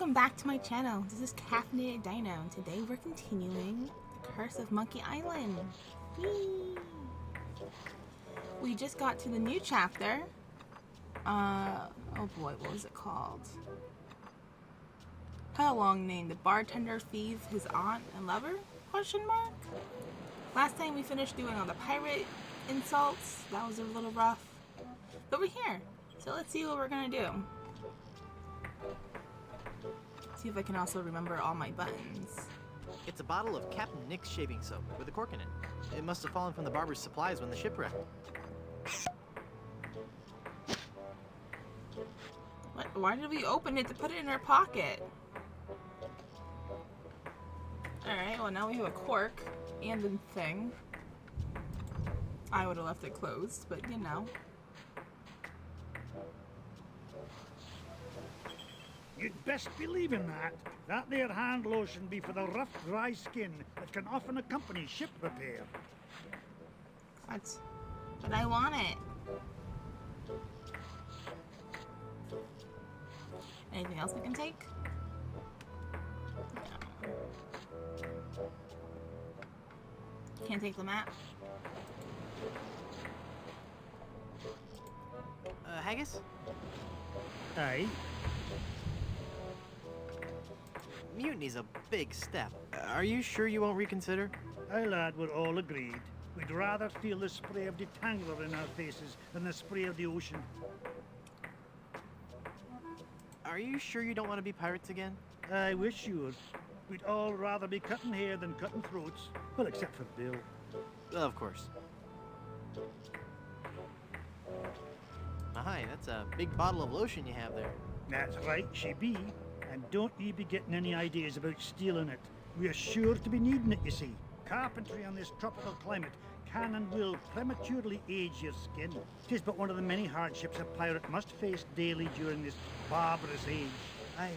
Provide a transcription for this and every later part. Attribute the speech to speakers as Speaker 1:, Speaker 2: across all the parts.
Speaker 1: welcome back to my channel. This is Caffeinated Dino, and today we're continuing The Curse of Monkey Island. Whee! We just got to the new chapter. Oh boy, what was it called? Had a long name. The bartender feeds his aunt and lover? Question mark? Last time we finished doing all the pirate insults. That was a little rough. But we're here. So let's see what we're gonna do. See if I can also remember all my buttons.
Speaker 2: It's a bottle of Captain Nick's shaving soap with a cork in it. It must have fallen from the barber's supplies when the ship wrecked.
Speaker 1: What? Why did we open it to put it in our pocket? Alright, well now we have a cork and a thing. I would have left it closed, but you know.
Speaker 3: You'd best believe in that. That there hand lotion be for the rough, dry skin that can often accompany ship repair.
Speaker 1: What? But I want it. Anything else we can take? No. Can't take the map.
Speaker 2: Haggis?
Speaker 3: Aye.
Speaker 2: Mutiny's a big step. Are you sure you won't reconsider?
Speaker 3: Aye, lad, we're all agreed. We'd rather feel the spray of detangler in our faces than the spray of the ocean.
Speaker 2: Are you sure you don't want to be pirates again?
Speaker 3: I wish you would. We'd all rather be cutting hair than cutting throats. Well, except for Bill.
Speaker 2: Of course. Hi, that's a big bottle of lotion you have there.
Speaker 3: That's right, she be. And don't ye be getting any ideas about stealing it. We're sure to be needing it, you see. Carpentry on this tropical climate can and will prematurely age your skin. 'Tis but one of the many hardships a pirate must face daily during this barbarous age. Aye,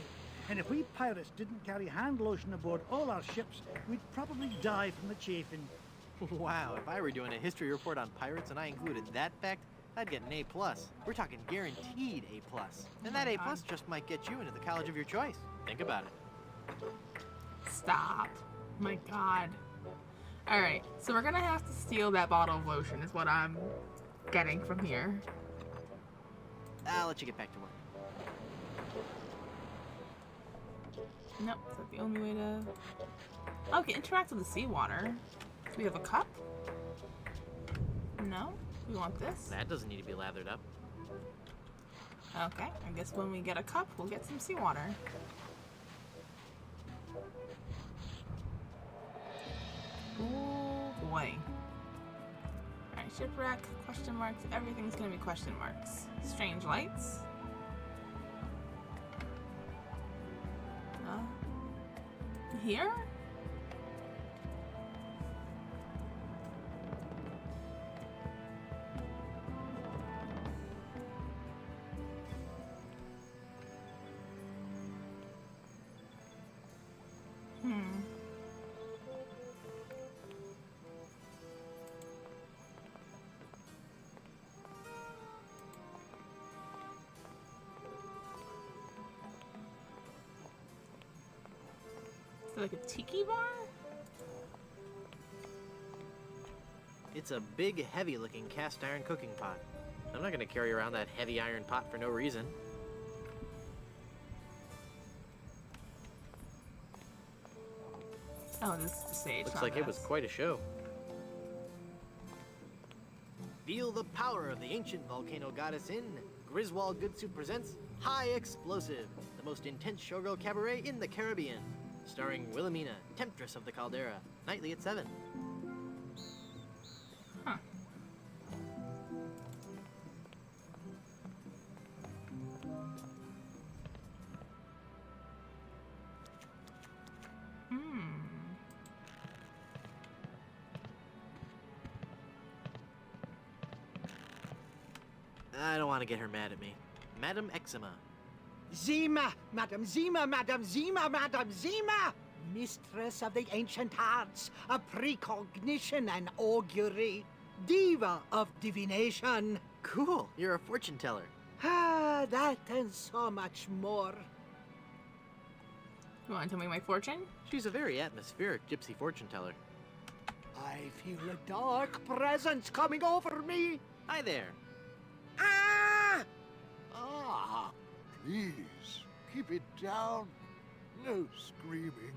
Speaker 3: and if we pirates didn't carry hand lotion aboard all our ships, we'd probably die from the chafing.
Speaker 2: Wow, if I were doing a history report on pirates and I included that fact, I'd get an A+. We're talking guaranteed A+. And that A+ just might get you into the college of your choice. Think about it.
Speaker 1: Stop. My god. Alright, so we're gonna have to steal that bottle of lotion is what I'm getting from here.
Speaker 2: I'll let you get back to work.
Speaker 1: Nope, is that the only way to... Okay, interact with the seawater. Do we have a cup? No? We want this?
Speaker 2: That doesn't need to be lathered up.
Speaker 1: Okay, I guess when we get a cup, we'll get some seawater. Oh boy. Alright, shipwreck, question marks, everything's gonna be question marks. Strange lights. Here? Like a tiki bar?
Speaker 2: It's a big, heavy-looking cast iron cooking pot. I'm not gonna carry around that heavy iron pot for no reason.
Speaker 1: Oh, this is the stage.
Speaker 2: Looks
Speaker 1: not
Speaker 2: like it was
Speaker 1: this.
Speaker 2: quite a show. Feel the power of the ancient volcano goddess in Griswold Goodsoup presents High Explosive, the most intense showgirl cabaret in the Caribbean. Starring Wilhelmina, Temptress of the Caldera, nightly at 7.
Speaker 1: Huh.
Speaker 2: I don't want to get her mad at me. Madam Eczema.
Speaker 4: Zima, Madam Zima, Madam Zima, Madam Zima! Mistress of the ancient arts, of precognition and augury, diva of divination.
Speaker 2: Cool, you're a fortune teller.
Speaker 4: Ah, that and so much more.
Speaker 1: You want to tell me my fortune?
Speaker 2: She's a very atmospheric gypsy fortune teller.
Speaker 4: I feel a dark presence coming over me.
Speaker 2: Hi there.
Speaker 4: Ah!
Speaker 5: Ah, please, keep it down. No screaming.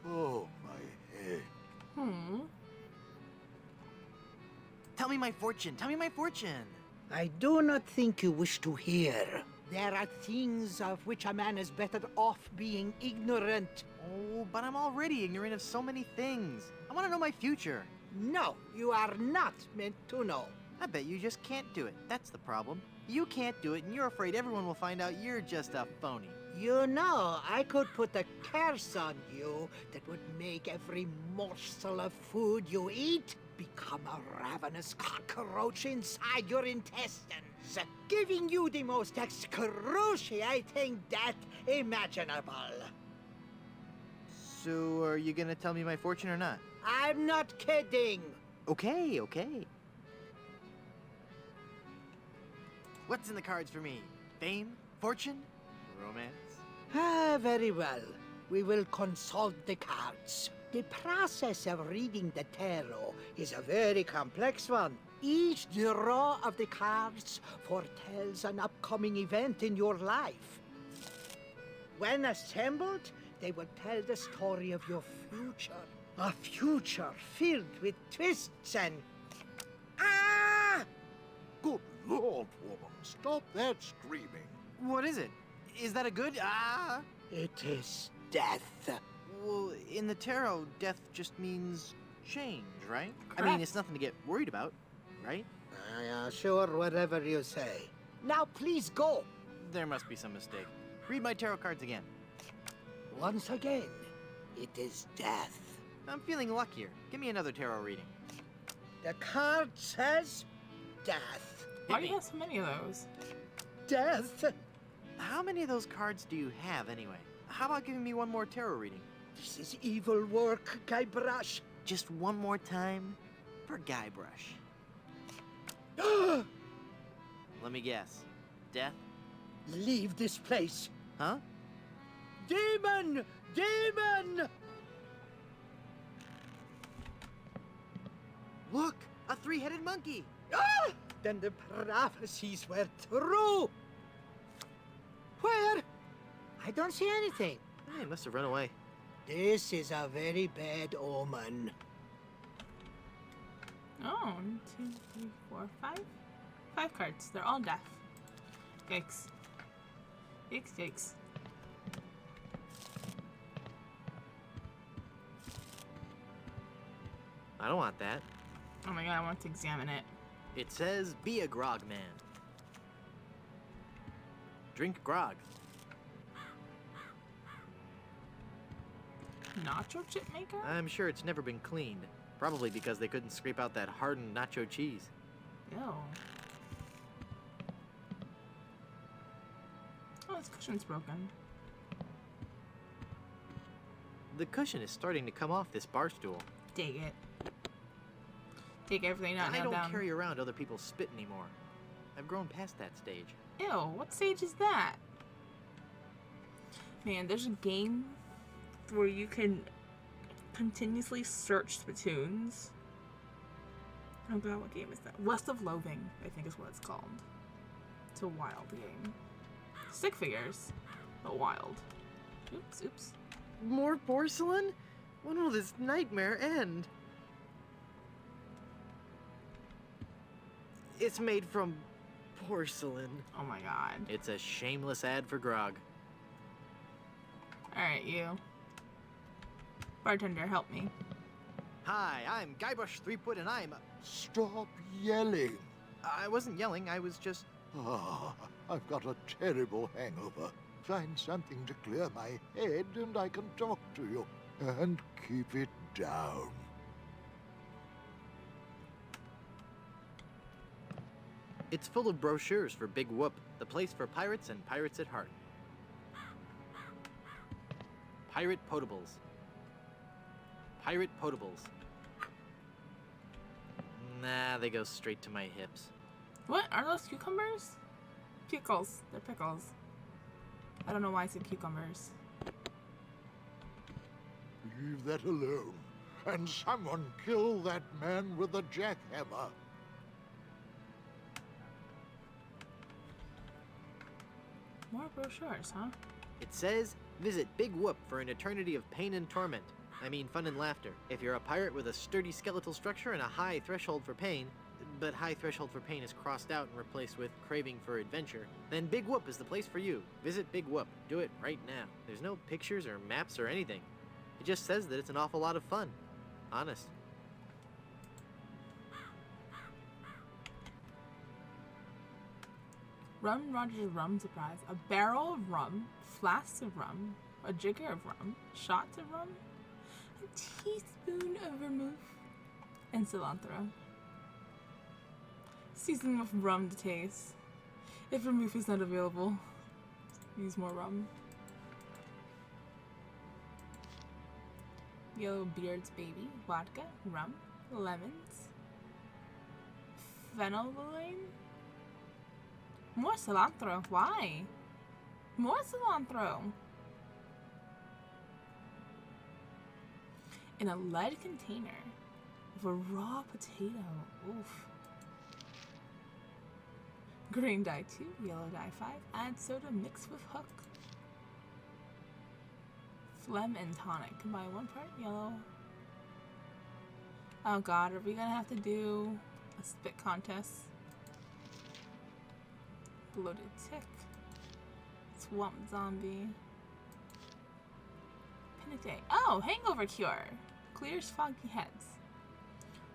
Speaker 5: Oh, my head.
Speaker 2: Tell me my fortune. Tell me my fortune.
Speaker 4: I do not think you wish to hear. There are things of which a man is better off being ignorant.
Speaker 2: Oh, but I'm already ignorant of so many things. I want to know my future.
Speaker 4: No, you are not meant to know.
Speaker 2: I bet you just can't do it. That's the problem. You can't do it, and you're afraid everyone will find out you're just a phony.
Speaker 4: You know, I could put a curse on you that would make every morsel of food you eat become a ravenous cockroach inside your intestines, giving you the most excruciating death imaginable.
Speaker 2: So, are you gonna tell me my fortune or not?
Speaker 4: I'm not kidding.
Speaker 2: Okay, okay. What's in the cards for me? Fame? Fortune? Romance?
Speaker 4: Ah, very well. We will consult the cards. The process of reading the tarot is a very complex one. Each draw of the cards foretells an upcoming event in your life. When assembled, they will tell the story of your future. A future filled with twists and... Ah!
Speaker 5: Good Lord, woman, stop that screaming.
Speaker 2: What is it? Is that a good? Ah!
Speaker 4: It is death.
Speaker 2: Well, in the tarot, death just means change, right? I mean,
Speaker 1: Correct.
Speaker 2: it's nothing to get worried about, right?
Speaker 4: Sure, whatever you say. Now please go.
Speaker 2: There must be some mistake. Read my tarot cards again.
Speaker 4: Once again, it is death.
Speaker 2: I'm feeling luckier. Give me another tarot reading.
Speaker 4: The card says death.
Speaker 1: Why
Speaker 2: Hit
Speaker 1: do
Speaker 2: me.
Speaker 1: you have so many of those?
Speaker 4: Death?
Speaker 2: How many of those cards do you have, anyway? How about giving me one more tarot reading?
Speaker 4: This is evil work, Guybrush.
Speaker 2: Just one more time for Guybrush. Let me guess. Death?
Speaker 4: Leave this place.
Speaker 2: Huh?
Speaker 4: Demon! Demon!
Speaker 2: Look! A three-headed monkey!
Speaker 4: Ah! Then the prophecies were true. Where? I don't see anything.
Speaker 2: He must have run away.
Speaker 4: This is a very bad omen.
Speaker 1: Oh, 1, 2, 3, 4, 5. 5 cards. They're all death. Yikes. Yikes, yikes.
Speaker 2: I don't want that.
Speaker 1: Oh my god, I want to examine it.
Speaker 2: It says, be a grog man. Drink grog.
Speaker 1: Nacho chip maker?
Speaker 2: I'm sure it's never been cleaned. Probably because they couldn't scrape out that hardened nacho cheese.
Speaker 1: Ew. Oh, this cushion's broken.
Speaker 2: The cushion is starting to come off this bar stool.
Speaker 1: Take it. Take everything not
Speaker 2: I
Speaker 1: nailed
Speaker 2: don't
Speaker 1: down.
Speaker 2: carry around other people's spit anymore. I've grown past that stage.
Speaker 1: Ew, what stage is that? Man, there's a game where you can continuously search spittoons. Oh god, what game is that? West of Loathing, I think is what it's called. It's a wild game. Stick figures, but wild. Oops, oops.
Speaker 2: More porcelain? When will this nightmare end? It's made from porcelain.
Speaker 1: Oh my god.
Speaker 2: It's a shameless ad for grog.
Speaker 1: Alright, you. Bartender, help me.
Speaker 2: Hi, I'm Guybrush Threepwood, and I'm...
Speaker 5: Stop yelling.
Speaker 2: I wasn't yelling, I was just...
Speaker 5: Ah, I've got a terrible hangover. Find something to clear my head and I can talk to you. And keep it down.
Speaker 2: It's full of brochures for Big Whoop, the place for pirates and pirates at heart. Pirate Potables. Pirate Potables. Nah, they go straight to my hips.
Speaker 1: What? Are those cucumbers? Pickles. They're pickles. I don't know why I said cucumbers.
Speaker 5: Leave that alone. And someone kill that man with the jackhammer.
Speaker 1: More brochures, huh?
Speaker 2: It says, visit Big Whoop for an eternity of pain and torment. I mean fun and laughter. If you're a pirate with a sturdy skeletal structure and a high threshold for pain, but high threshold for pain is crossed out and replaced with craving for adventure, then Big Whoop is the place for you. Visit Big Whoop. Do it right now. There's no pictures or maps or anything. It just says that it's an awful lot of fun. Honest.
Speaker 1: Rum Rogers rum surprise. A barrel of rum, flasks of rum, a jigger of rum, shots of rum, a teaspoon of vermouth, and cilantro. Season with rum to taste. If vermouth is not available, use more rum. Yellow Beard's Baby, vodka, rum, lemons, phenylalanine. More cilantro. Why? More cilantro. In a lead container with a raw potato. Oof. Green dye 2, yellow dye 5. Add soda mixed with hook. Phlegm and tonic. Combine 1 part yellow. Oh god, are we gonna have to do a spit contest? Bloated tick. Swamp zombie. Pinate. Oh, hangover cure. Clears foggy heads.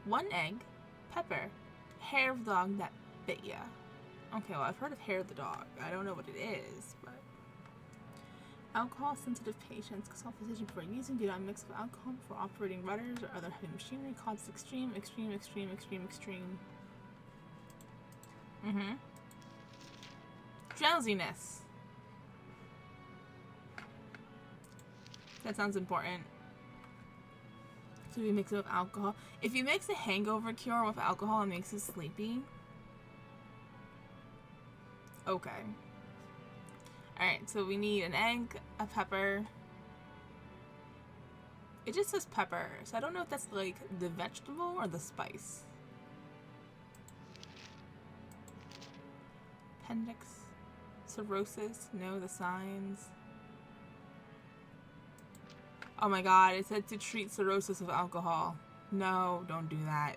Speaker 1: 1 egg, pepper, hair of dog that bit ya. Okay, well, I've heard of hair of the dog. I don't know what it is, but alcohol sensitive patients consult physician before using. Do not mix with alcohol for operating rudders or other heavy machinery. Causes extreme. Drowsiness. That sounds important. So we mix it with alcohol. If you mix a hangover cure with alcohol, it makes you sleepy. Okay. Alright, so we need an egg, a pepper. It just says pepper, so I don't know if that's like the vegetable or the spice. Appendix. Cirrhosis. No, the signs. Oh my god, it said to treat cirrhosis with alcohol. No, don't do that.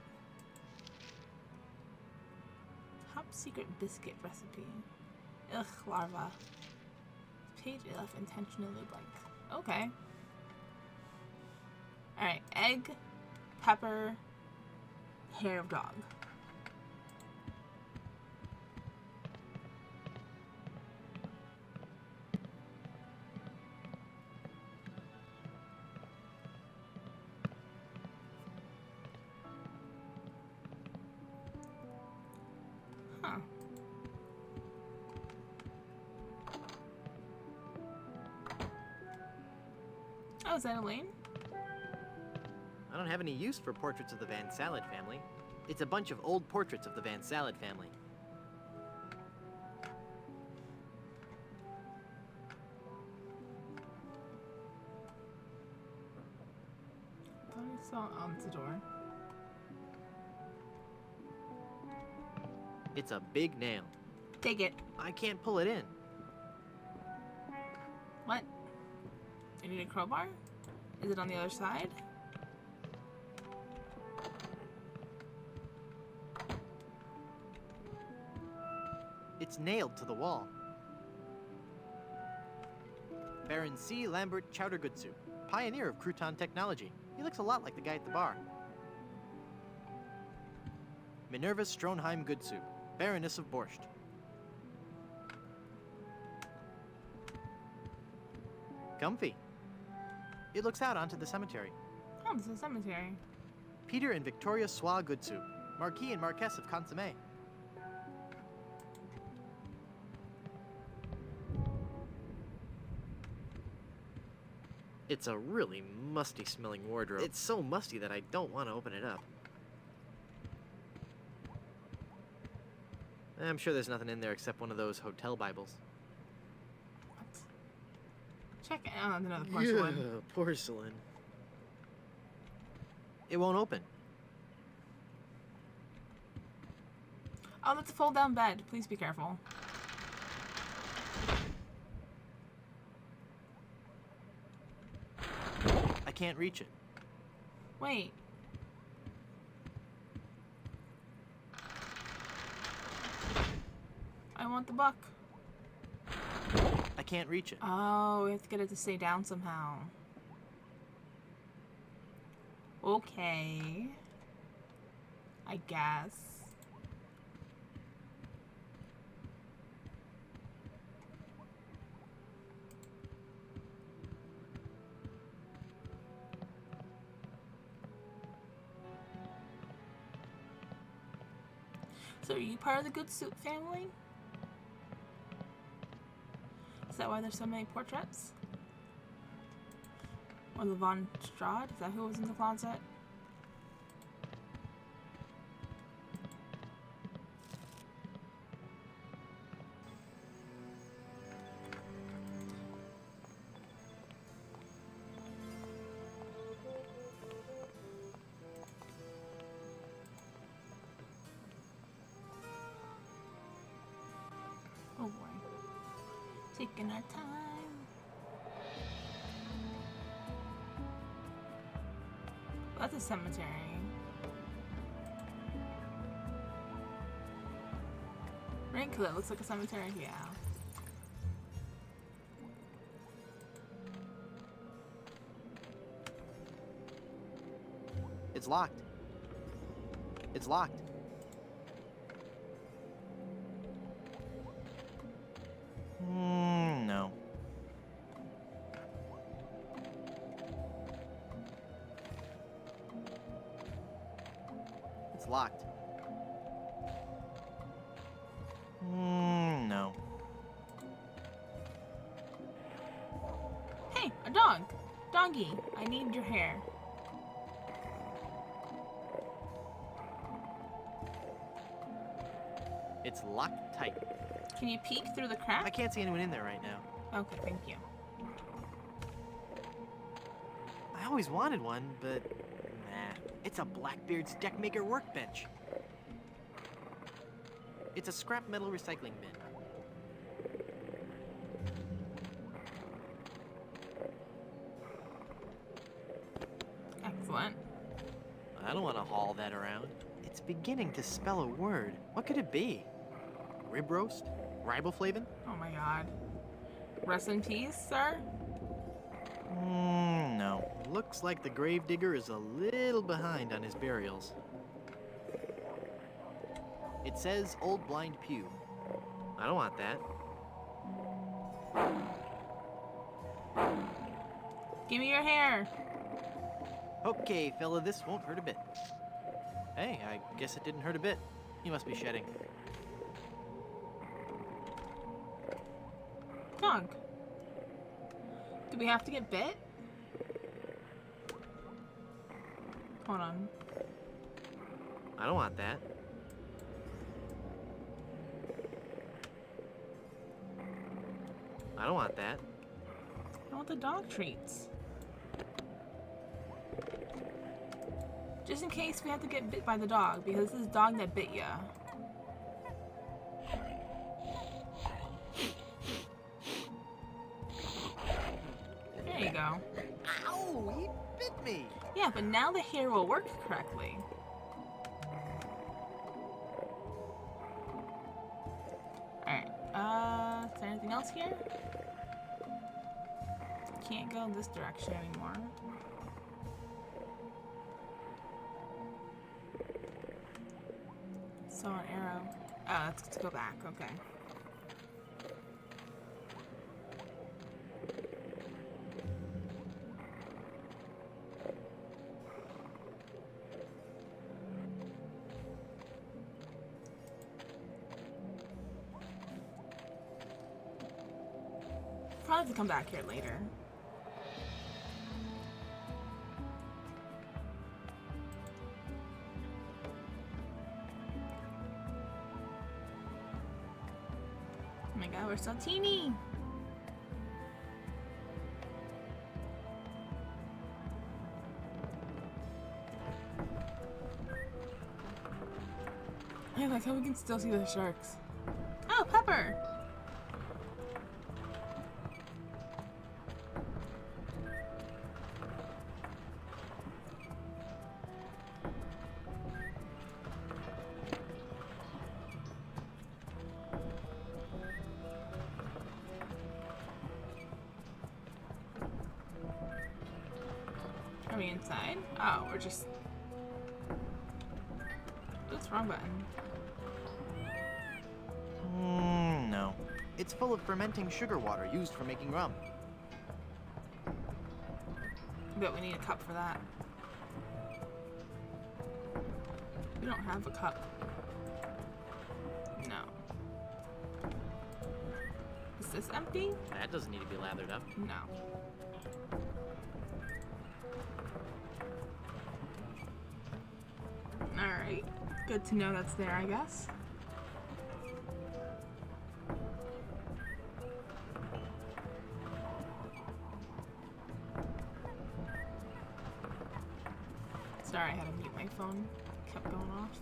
Speaker 1: Top secret biscuit recipe. Ugh, larva. Page left intentionally blank. Okay. Alright, egg, pepper, hair of dog. Huh. Oh, is that Elaine?
Speaker 2: I don't have any use for portraits of the Van Salad family. It's a bunch of old portraits of the Van Salad family.
Speaker 1: I thought I saw on the door.
Speaker 2: It's a big nail.
Speaker 1: Take it.
Speaker 2: I can't pull it in.
Speaker 1: What? You need a crowbar? Is it on the other side?
Speaker 2: It's nailed to the wall. Baron C. Lambert Chowdergoodsu, pioneer of crouton technology. He looks a lot like the guy at the bar. Minerva Stronheim Goodsu, Baroness of Borscht. Comfy. It looks out onto the cemetery.
Speaker 1: Oh, this is a cemetery.
Speaker 2: Peter and Victoria Sois Goodsu, Marquis and Marquess of Consomme. It's a really musty smelling wardrobe. It's so musty that I don't want to open it up. I'm sure there's nothing in there except one of those hotel Bibles.
Speaker 1: What? Check it out. Another porcelain.
Speaker 2: Yeah, porcelain. It won't open.
Speaker 1: Oh, that's a fold-down bed. Please be careful.
Speaker 2: I can't reach it.
Speaker 1: Wait. I want the buck.
Speaker 2: I can't reach it.
Speaker 1: Oh, we have to get it to stay down somehow. Okay. I guess. So are you part of the Good Soup family? Is that why there's so many portraits? Or the Von Strahd? Is that who was in the closet? Oh boy. Taking our time. That's a cemetery. Right? Because it looks like a cemetery? Yeah.
Speaker 2: It's locked. It's locked. No. It's locked. No.
Speaker 1: Hey, a dog! Doggy, I need your hair.
Speaker 2: It's locked tight.
Speaker 1: Can you peek through the
Speaker 2: I
Speaker 1: crack?
Speaker 2: can't see anyone in there right now.
Speaker 1: Okay, thank you.
Speaker 2: I always wanted one, but nah. It's a Blackbeard's Deckmaker workbench. It's a scrap metal recycling bin.
Speaker 1: Excellent.
Speaker 2: I don't want to haul that around. It's beginning to spell a word. What could it be? Rib roast? Riboflavin?
Speaker 1: Oh my god. Rest in peace, sir?
Speaker 2: No. Looks like the gravedigger is a little behind on his burials. It says Old Blind Pew. I don't want that.
Speaker 1: Give me your hair.
Speaker 2: Okay, fella, this won't hurt a bit. Hey, I guess it didn't hurt a bit. You must be shedding.
Speaker 1: Dog. Do we have to get bit? Hold on.
Speaker 2: I don't want that. I don't want that.
Speaker 1: I want the dog treats. Just in case we have to get bit by the dog, because this is the dog that bit ya. There you go.
Speaker 2: Ow! He bit me!
Speaker 1: Yeah, but now the hair will work correctly. Alright, is there anything else here? Can't go in this direction anymore. So an arrow. Oh, that's to go back, okay. Probably have to come back here later. Oh my god, we're so teeny! I like how we can still see the sharks. Oh, Pepper! Are we inside? Oh, we're just... Oops, wrong button.
Speaker 2: No. It's full of fermenting sugar water used for making rum.
Speaker 1: But we need a cup for that. We don't have a cup. No. Is this empty?
Speaker 2: That doesn't need to be lathered up.
Speaker 1: No. Alright. Good to know that's there, I guess. Sorry, I had to mute my phone. Kept going off.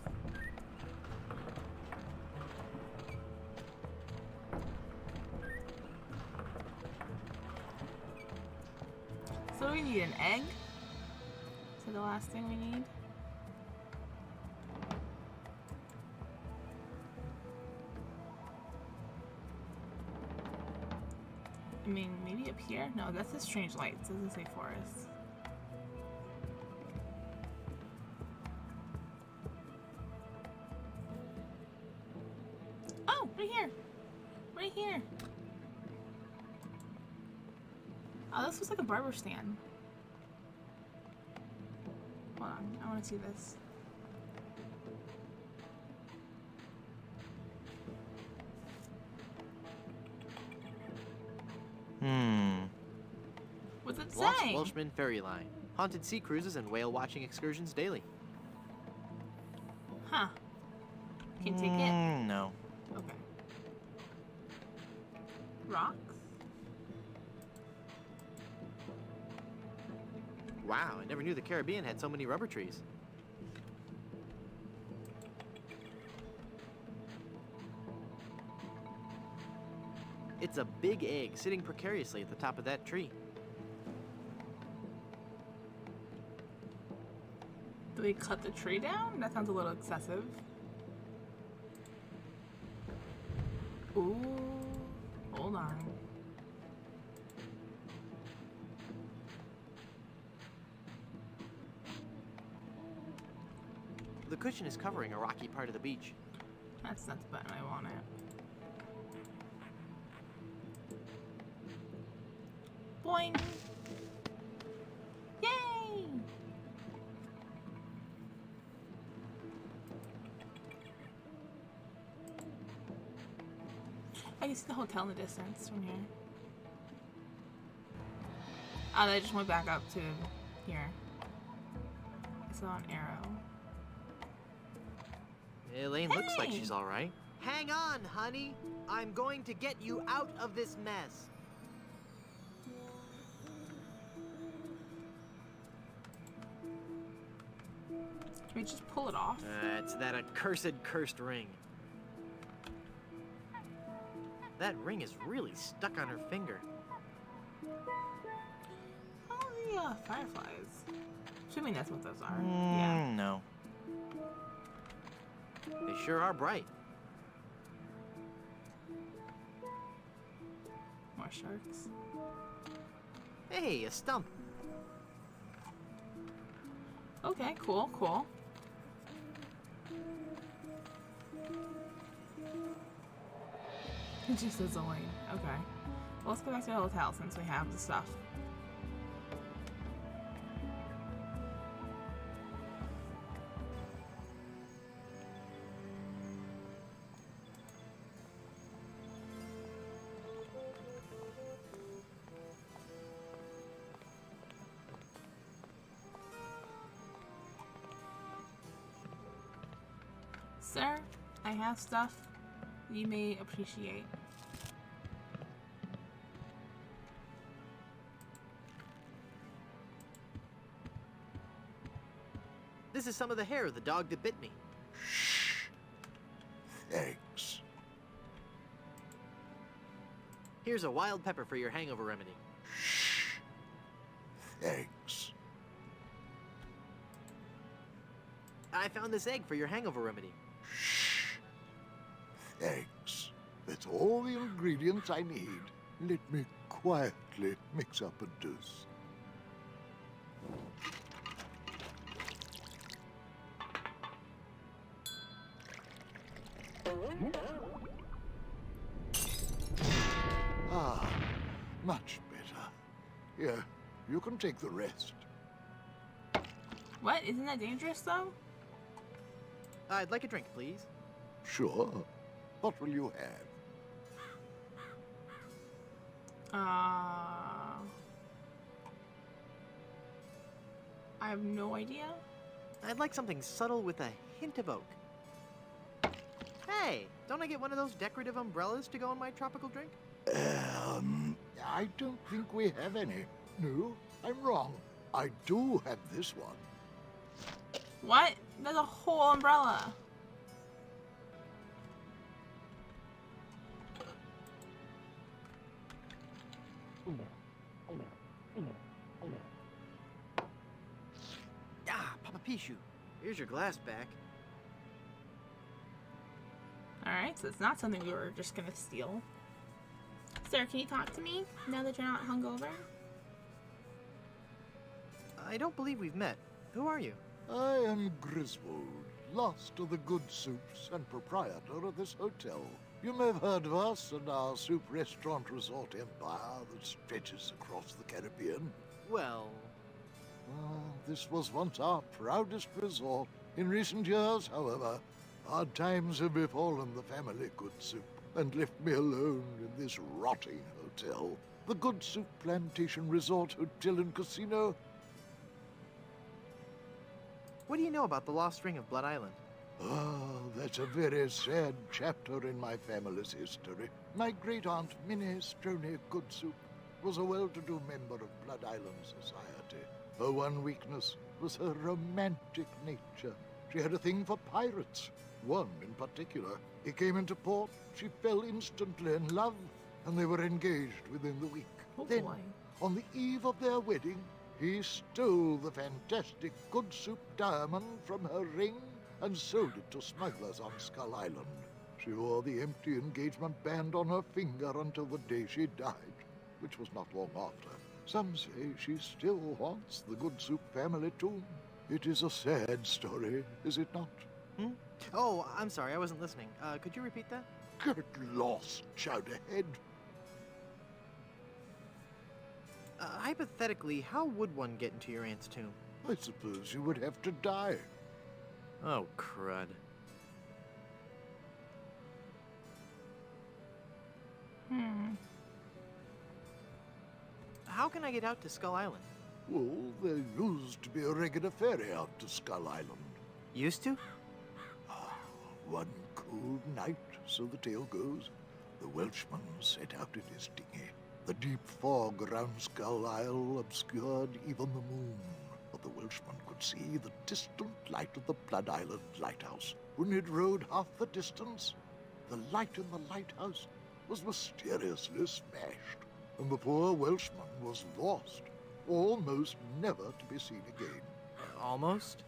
Speaker 1: So we need an egg. Is that the last thing we need? I mean, maybe up here? No, that's the strange lights. It doesn't say forest. Oh, right here. Right here. Oh, this looks like a barber stand. Hold on, I want to see this. What's it
Speaker 2: Lost
Speaker 1: saying?
Speaker 2: Welshman Ferry Line. Haunted sea cruises and whale watching excursions daily.
Speaker 1: Huh. Can you take it?
Speaker 2: No.
Speaker 1: Okay. Rocks?
Speaker 2: Wow, I never knew the Caribbean had so many rubber trees. It's a big egg sitting precariously at the top of that tree.
Speaker 1: Do we cut the tree down? That sounds a little excessive. Ooh. Hold on.
Speaker 2: The cushion is covering a rocky part of the beach.
Speaker 1: That's not the button I wanted. Boing! Yay! I can see the hotel in the distance from here. Oh, they just went back up to here. I saw an arrow.
Speaker 2: Elaine looks like
Speaker 1: Hey!
Speaker 2: she's all right. Hang on, honey. I'm going to get you out of this mess.
Speaker 1: Can we just pull it off?
Speaker 2: It's that accursed cursed ring. That ring is really stuck on her finger.
Speaker 1: Oh, the fireflies. Assuming that's what those are. Yeah.
Speaker 2: No. They sure are bright.
Speaker 1: More sharks.
Speaker 2: Hey, a stump.
Speaker 1: Okay, cool, cool. It just says Elaine. Okay. Well, let's go back to the hotel since we have the stuff. Sir, I have stuff you may appreciate.
Speaker 2: This is some of the hair of the dog that bit me. Here's a wild pepper for your hangover remedy.
Speaker 5: Shh. Thanks.
Speaker 2: I found this egg for your hangover remedy.
Speaker 5: Shh. Thanks. That's all the ingredients I need. Let me quietly mix up a dose. Ah, much better. Here, you can take the rest.
Speaker 1: What? Isn't that dangerous though?
Speaker 2: I'd like a drink, please.
Speaker 5: Sure. What will you have?
Speaker 1: I have no idea.
Speaker 2: I'd like something subtle with a hint of oak. Hey, don't I get one of those decorative umbrellas to go in my tropical drink?
Speaker 5: I don't think we have any. No, I'm wrong. I do have this one.
Speaker 1: What? There's a whole umbrella.
Speaker 2: Ah, Papa Pichu, here's your glass back.
Speaker 1: Alright, so it's not something we were just gonna steal. Sir, can you talk to me now that you're not hungover?
Speaker 2: I don't believe we've met. Who are you?
Speaker 5: I am Griswold, last of the good soups and proprietor of this hotel. You may have heard of us and our soup restaurant resort empire that stretches across the Caribbean.
Speaker 2: Well,
Speaker 5: This was once our proudest resort. In recent years, however, hard times have befallen the family Good Soup and left me alone in this rotting hotel. The Good Soup Plantation Resort Hotel and Casino.
Speaker 2: what do you know about the lost ring of Blood Island?
Speaker 5: That's a very sad chapter in my family's history. My great-aunt Minnie Stroney Good Soup was a well-to-do member of Blood Island society. Her one weakness was her romantic nature. She had a thing for pirates, one in particular. He came into port, she fell instantly in love, and they were engaged within the week.
Speaker 1: Oh
Speaker 5: Then,
Speaker 1: boy.
Speaker 5: on the eve of their wedding, he stole the fantastic Good Soup diamond from her ring and sold it to smugglers on Skull Island. She wore the empty engagement band on her finger until the day she died, which was not long after. Some say she still haunts the Good Soup family tomb. It is a sad story, is it not?
Speaker 2: Oh, I'm sorry, I wasn't listening. Could you repeat that?
Speaker 5: Get lost, Chowderhead.
Speaker 2: Hypothetically, how would one get into your aunt's tomb?
Speaker 5: I suppose you would have to die.
Speaker 2: Oh, crud. How can I get out to Skull Island?
Speaker 5: Well, there used to be a regular ferry out to Skull Island.
Speaker 2: Used to?
Speaker 5: One cold night, so the tale goes, the Welshman set out in his dinghy. The deep fog around Skull Isle obscured even the moon, but the Welshman could see the distant light of the Blood Island lighthouse. When he'd rowed half the distance, the light in the lighthouse was mysteriously smashed, and the poor Welshman was lost, almost never to be seen again.
Speaker 2: Almost?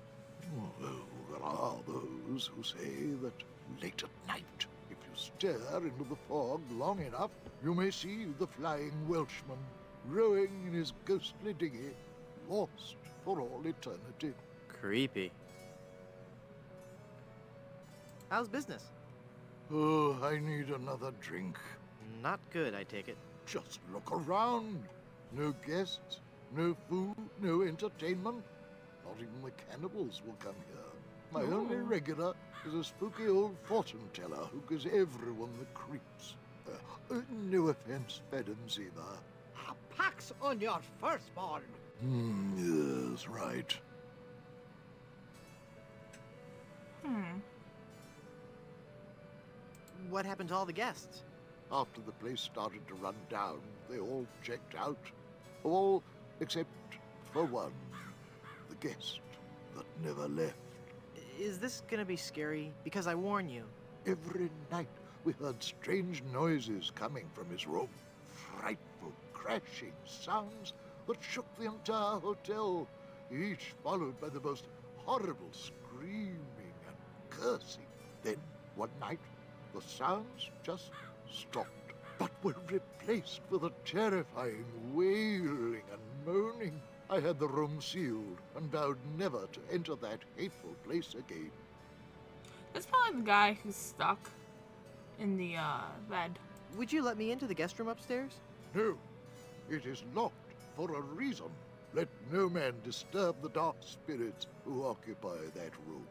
Speaker 5: Well, there are those who say that late at night, if you stare into the fog long enough, you may see the flying Welshman rowing in his ghostly dinghy, lost for all eternity.
Speaker 2: Creepy. How's business?
Speaker 5: Oh, I need another drink.
Speaker 2: Not good, I take it.
Speaker 5: Just look around. No guests, no food, no entertainment. Not even the cannibals will come here. My only regular is a spooky old fortune teller who gives everyone the creeps. No offense, Madam Zima.
Speaker 4: A pax on your firstborn.
Speaker 5: Yes, right.
Speaker 2: What happened to all the guests?
Speaker 5: After the place started to run down, they all checked out. All except for one. The guest that never left.
Speaker 2: Is this gonna be scary? Because I warn you.
Speaker 5: Every night we heard strange noises coming from his room. frightful crashing sounds that shook the entire hotel, each followed by the most horrible screaming and cursing. Then, one night, the sounds just stopped, but were replaced with a terrifying wailing and moaning. I had the room sealed and vowed never to enter that hateful place again.
Speaker 1: That's probably the guy who's stuck in the bed.
Speaker 2: Would you let me into the guest room upstairs?
Speaker 5: No, it is locked for a reason. Let no man disturb the dark spirits who occupy that room.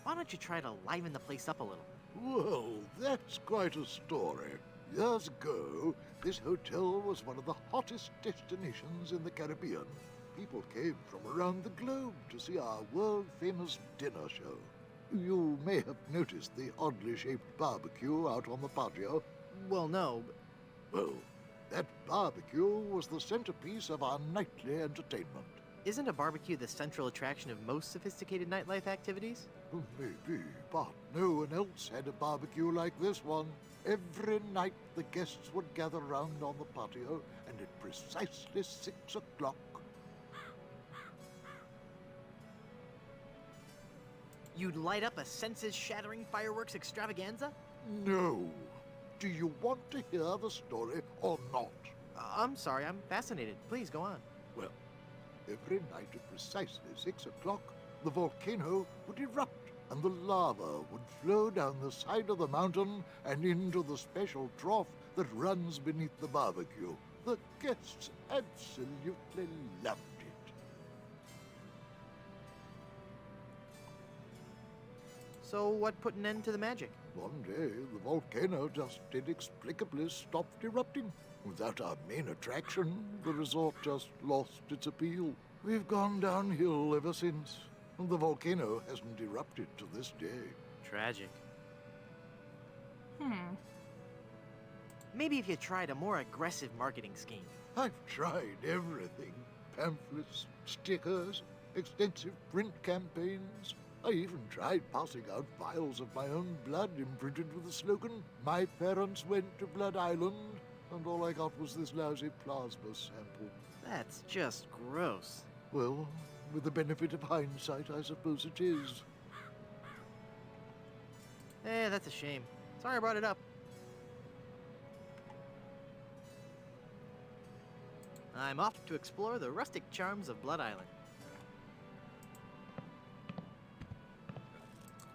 Speaker 2: Why don't you try to liven the place up a little?
Speaker 5: Well, that's quite a story. Years ago, this hotel was one of the hottest destinations in the Caribbean. People came from around the globe to see our world-famous dinner show. You may have noticed the oddly shaped barbecue out on the patio.
Speaker 2: Well, no.
Speaker 5: Well, that barbecue was the centerpiece of our nightly entertainment.
Speaker 2: Isn't a barbecue the central attraction of most sophisticated nightlife activities?
Speaker 5: Maybe, but no one else had a barbecue like this one. Every night the guests would gather round on the patio, and at precisely 6 o'clock...
Speaker 2: You'd light up a senses-shattering fireworks extravaganza?
Speaker 5: No. Do you want to hear the story or not?
Speaker 2: I'm sorry, I'm fascinated. Please, go on.
Speaker 5: Well, every night at precisely 6 o'clock, the volcano would erupt, and the lava would flow down the side of the mountain and into the special trough that runs beneath the barbecue. The guests absolutely loved it.
Speaker 2: So what put an end to the magic?
Speaker 5: One day, the volcano just inexplicably stopped erupting. Without our main attraction, the resort just lost its appeal. We've gone downhill ever since, and the volcano hasn't erupted to this day.
Speaker 2: Tragic.
Speaker 1: Maybe
Speaker 2: Maybe if you tried a more aggressive marketing scheme.
Speaker 5: I've tried everything. Pamphlets, stickers, extensive print campaigns. I even tried passing out vials of my own blood imprinted with the slogan, "My parents went to Blood Island," and all I got was this lousy plasma sample.
Speaker 2: That's just gross.
Speaker 5: Well, with the benefit of hindsight, I suppose it is.
Speaker 2: That's a shame. Sorry I brought it up. I'm off to explore the rustic charms of Blood Island.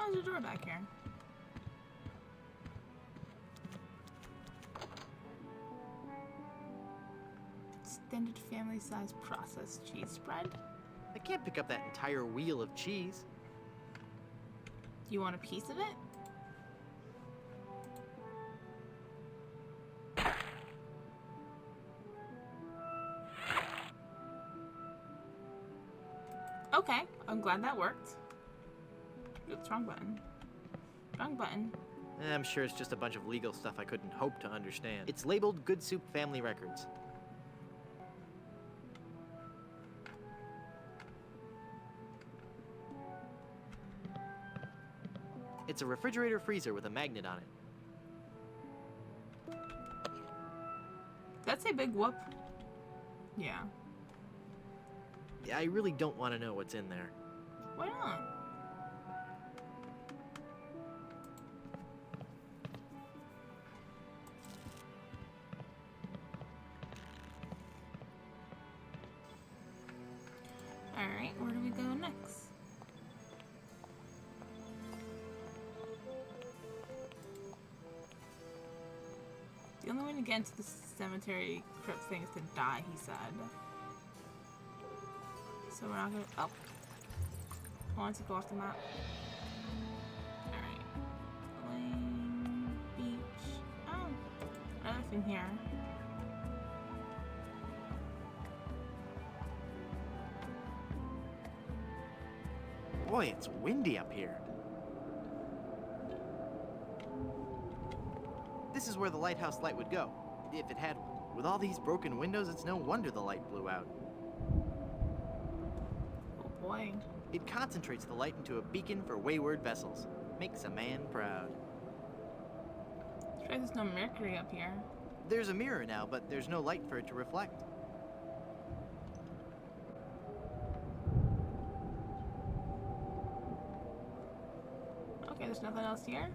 Speaker 1: how's the door back here? Extended family size processed cheese spread.
Speaker 2: I can't pick up that entire wheel of cheese.
Speaker 1: You want a piece of it? Okay, I'm glad that worked. Oops, wrong button. Wrong button.
Speaker 2: I'm sure it's just a bunch of legal stuff I couldn't hope to understand. It's labeled Good Soup Family Records. It's a refrigerator freezer with a magnet on it.
Speaker 1: That's a big whoop. Yeah.
Speaker 2: I really don't want to know what's in there.
Speaker 1: Why not? Alright, where do we go next? The only way to get into the cemetery crypt thing is to die, he said. So we're not gonna. Oh. I want to go off the map. Alright. Lane, beach. Oh. Another thing here.
Speaker 2: Boy, it's windy up here. This is where the lighthouse light would go, if it had one. With all these broken windows, it's no wonder the light blew out.
Speaker 1: Oh boy.
Speaker 2: It concentrates the light into a beacon for wayward vessels. Makes a man proud.
Speaker 1: That's right, there's no mercury up here.
Speaker 2: There's a mirror now, but there's no light for it to reflect.
Speaker 1: Okay, there's nothing else here.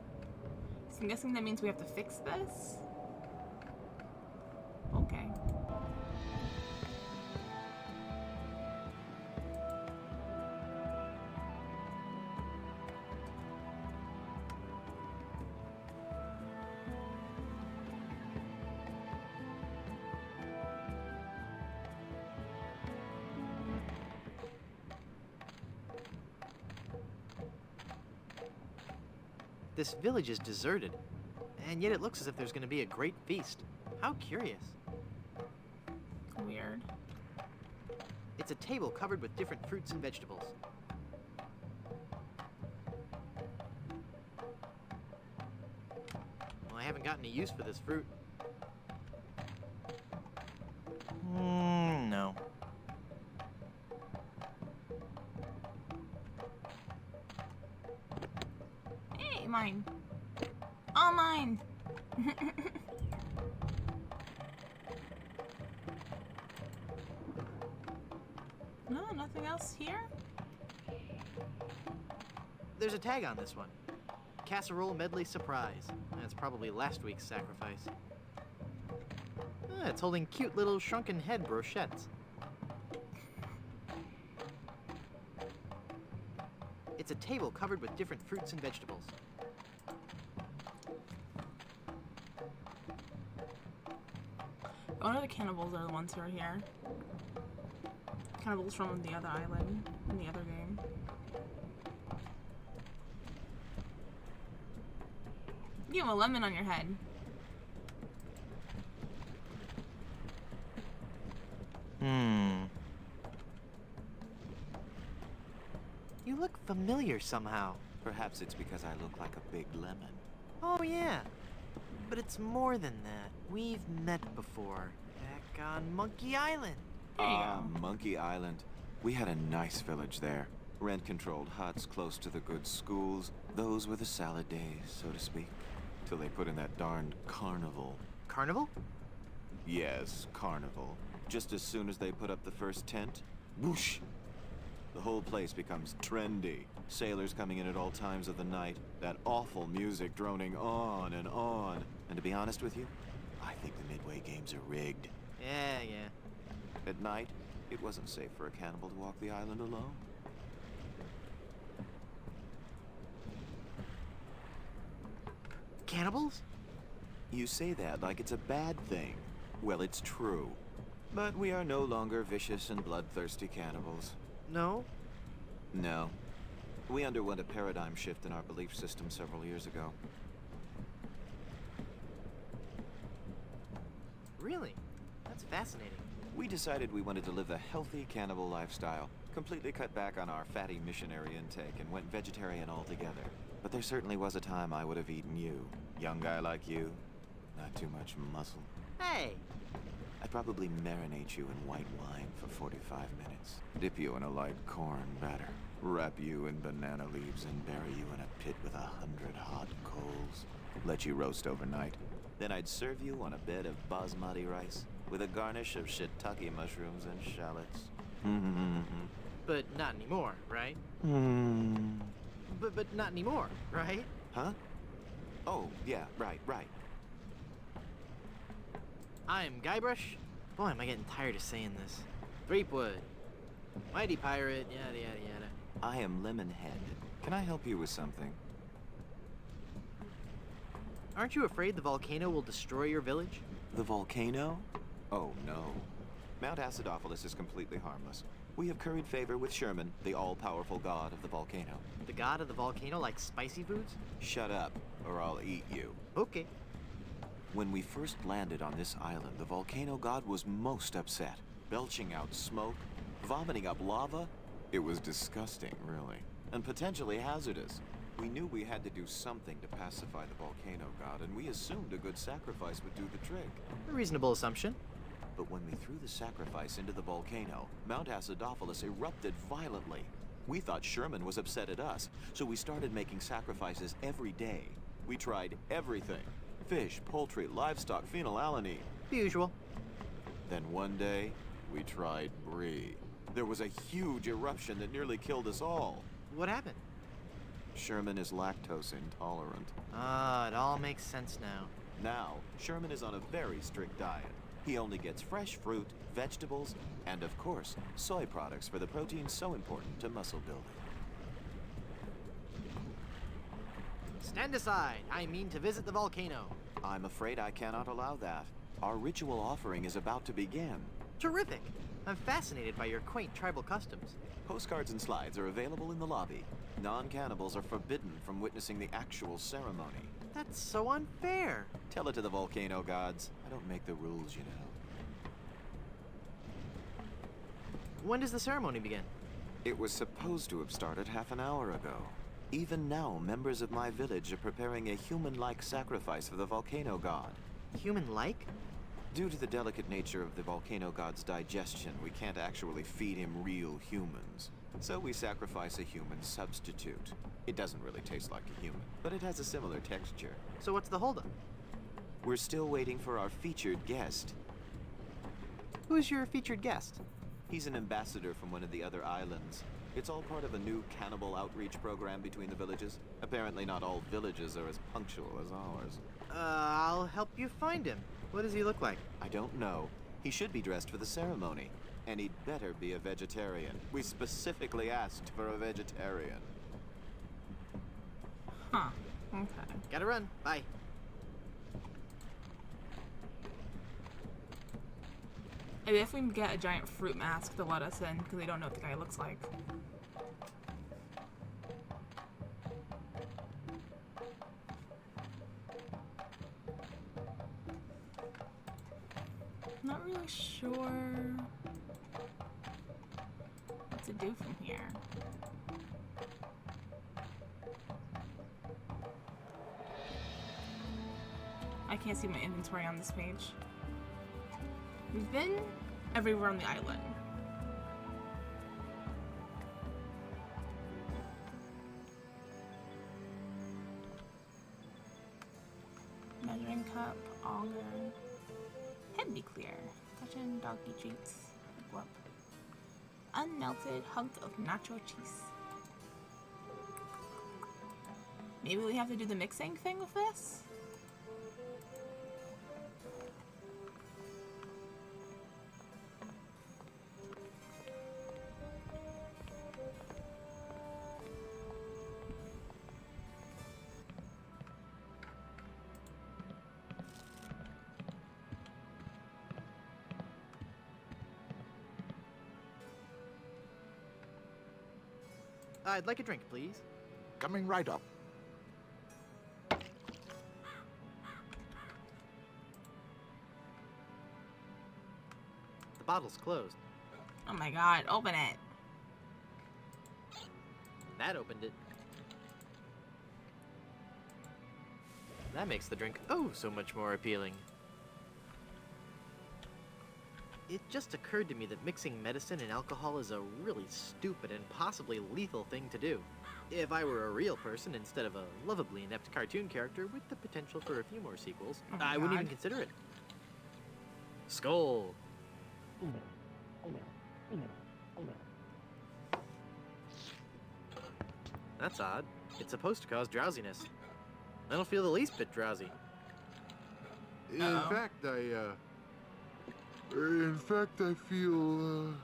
Speaker 1: So I'm guessing that means we have to fix this. Okay.
Speaker 2: This village is deserted, and yet it looks as if there's going to be a great feast. How curious.
Speaker 1: Weird.
Speaker 2: It's a table covered with different fruits and vegetables. Well, I haven't got any use for this fruit. No.
Speaker 1: Hey, mine. All mine. No, nothing else here?
Speaker 2: There's a tag on this one. Casserole Medley Surprise. That's probably last week's sacrifice. It's holding cute little shrunken head brochettes. It's a table covered with different fruits and vegetables.
Speaker 1: I wonder if the cannibals are the ones who are here. Cannibals from the other island in the other game. You have a lemon on your head.
Speaker 2: You look familiar somehow.
Speaker 6: Perhaps it's because I look like a big lemon.
Speaker 2: Oh, yeah. But it's more than that. We've met before. Back on Monkey Island.
Speaker 1: There you go.
Speaker 6: Monkey Island. We had a nice village there. Rent-controlled huts close to the good schools. Those were the salad days, so to speak. Till they put in that darned carnival.
Speaker 2: Carnival?
Speaker 6: Yes, carnival. Just as soon as they put up the first tent, whoosh! The whole place becomes trendy. Sailors coming in at all times of the night. That awful music droning on and on. And to be honest with you, I think the Midway games are rigged.
Speaker 2: Yeah.
Speaker 6: At night, it wasn't safe for a cannibal to walk the island alone.
Speaker 2: Cannibals?
Speaker 6: You say that like it's a bad thing. Well, it's true. But we are no longer vicious and bloodthirsty cannibals.
Speaker 2: No.
Speaker 6: No. We underwent a paradigm shift in our belief system several years ago.
Speaker 2: Really? That's fascinating.
Speaker 6: We decided we wanted to live a healthy cannibal lifestyle, completely cut back on our fatty missionary intake, and went vegetarian altogether. But there certainly was a time I would have eaten you. Young guy like you. Not too much muscle.
Speaker 2: Hey!
Speaker 6: I'd probably marinate you in white wine for 45 minutes. Dip you in a light corn batter. Wrap you in banana leaves and bury you in a pit with 100 hot coals. Let you roast overnight. Then I'd serve you on a bed of basmati rice with a garnish of shiitake mushrooms and shallots.
Speaker 2: But not anymore, right?
Speaker 6: Hmm.
Speaker 2: But not anymore, right?
Speaker 6: Huh? Oh, yeah, right.
Speaker 2: I'm Guybrush. Boy, am I getting tired of saying this. Threepwood. Mighty pirate, yada yada yada.
Speaker 6: I am Lemonhead. Can I help you with something?
Speaker 2: Aren't you afraid the volcano will destroy your village?
Speaker 6: The volcano? Oh, no. Mount Acidophilus is completely harmless. We have curried favor with Sherman, the all-powerful god of the volcano.
Speaker 2: The god of the volcano likes spicy foods?
Speaker 6: Shut up, or I'll eat you.
Speaker 2: Okay.
Speaker 6: When we first landed on this island, the volcano god was most upset. Belching out smoke, vomiting up lava. It was disgusting, really. And potentially hazardous. We knew we had to do something to pacify the volcano god, and we assumed a good sacrifice would do the trick.
Speaker 2: A reasonable assumption.
Speaker 6: But when we threw the sacrifice into the volcano, Mount Acidophilus erupted violently. We thought Sherman was upset at us, so we started making sacrifices every day. We tried everything. Fish, poultry, livestock, phenylalanine.
Speaker 2: The usual.
Speaker 6: Then one day, we tried brie. There was a huge eruption that nearly killed us all.
Speaker 2: What happened?
Speaker 6: Sherman is lactose intolerant.
Speaker 2: Ah, it all makes sense now.
Speaker 6: Now, Sherman is on a very strict diet. He only gets fresh fruit, vegetables, and of course, soy products for the protein so important to muscle building.
Speaker 2: Stand aside. I mean to visit the volcano.
Speaker 6: I'm afraid I cannot allow that. Our ritual offering is about to begin.
Speaker 2: Terrific. I'm fascinated by your quaint tribal customs.
Speaker 6: Postcards and slides are available in the lobby. Non-cannibals are forbidden from witnessing the actual ceremony.
Speaker 2: That's so unfair.
Speaker 6: Tell it to the volcano gods. I don't make the rules, you know.
Speaker 2: When does the ceremony begin?
Speaker 6: It was supposed to have started half an hour ago. Even now, members of my village are preparing a human-like sacrifice for the volcano god.
Speaker 2: Human-like?
Speaker 6: Due to the delicate nature of the volcano god's digestion, we can't actually feed him real humans. So we sacrifice a human substitute. It doesn't really taste like a human, but it has a similar texture.
Speaker 2: So what's the holdup?
Speaker 6: We're still waiting for our featured guest.
Speaker 2: Who's your featured guest?
Speaker 6: He's an ambassador from one of the other islands. It's all part of a new cannibal outreach program between the villages. Apparently not all villages are as punctual as ours.
Speaker 2: I'll help you find him. What does he look like?
Speaker 6: I don't know. He should be dressed for the ceremony. And he'd better be a vegetarian. We specifically asked for a vegetarian.
Speaker 1: Huh. Okay.
Speaker 2: Gotta run. Bye.
Speaker 1: Maybe if we can get a giant fruit mask to let us in, because we don't know what the guy looks like. Not really sure what to do from here. I can't see my inventory on this page. We've been everywhere on the island. Measuring cup, auger. Head be clear. Touching doggy treats. Pick up. Unmelted hunk of nacho cheese. Maybe we have to do the mixing thing with this?
Speaker 2: I'd like a drink, please.
Speaker 5: Coming right up.
Speaker 2: The bottle's closed.
Speaker 1: Oh my god, open it.
Speaker 2: That opened it. That makes the drink oh so much more appealing. It just occurred to me that mixing medicine and alcohol is a really stupid and possibly lethal thing to do. If I were a real person instead of a lovably inept cartoon character with the potential for a few more sequels,
Speaker 1: Oh my
Speaker 2: I wouldn't even
Speaker 1: God.
Speaker 2: consider it. Skull. That's odd. It's supposed to cause drowsiness. I don't feel the least bit drowsy.
Speaker 7: In
Speaker 1: Uh-oh.
Speaker 7: fact, I feel,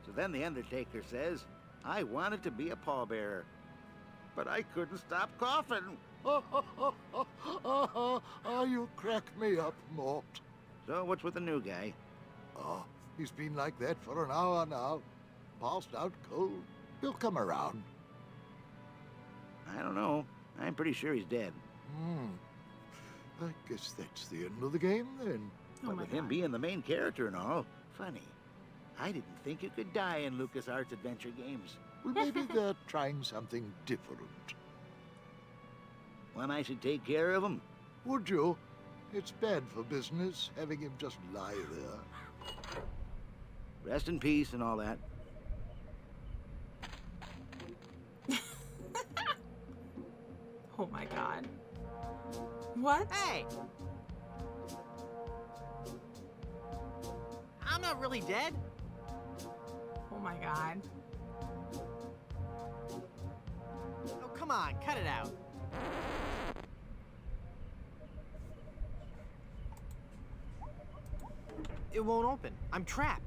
Speaker 8: So then the Undertaker says, I wanted to be a pallbearer, but I couldn't stop coughing.
Speaker 5: You crack me up, Mort.
Speaker 8: So what's with the new guy?
Speaker 5: Oh, he's been like that for an hour now. Passed out cold. He'll come around.
Speaker 8: I don't know. I'm pretty sure he's dead.
Speaker 5: I guess that's the end of the game then.
Speaker 1: Oh
Speaker 8: But
Speaker 1: my
Speaker 8: with him
Speaker 1: god.
Speaker 8: being the main character and all, funny. I didn't think you could die in LucasArts adventure games.
Speaker 5: Well, maybe they're trying something different.
Speaker 8: When I should take care of him?
Speaker 5: would you? It's bad for business, having him just lie there.
Speaker 8: Rest in peace and all that.
Speaker 1: Oh my god. What?
Speaker 2: Hey! I'm not really dead.
Speaker 1: Oh my god.
Speaker 2: Oh, come on, cut it out. It won't open. I'm trapped.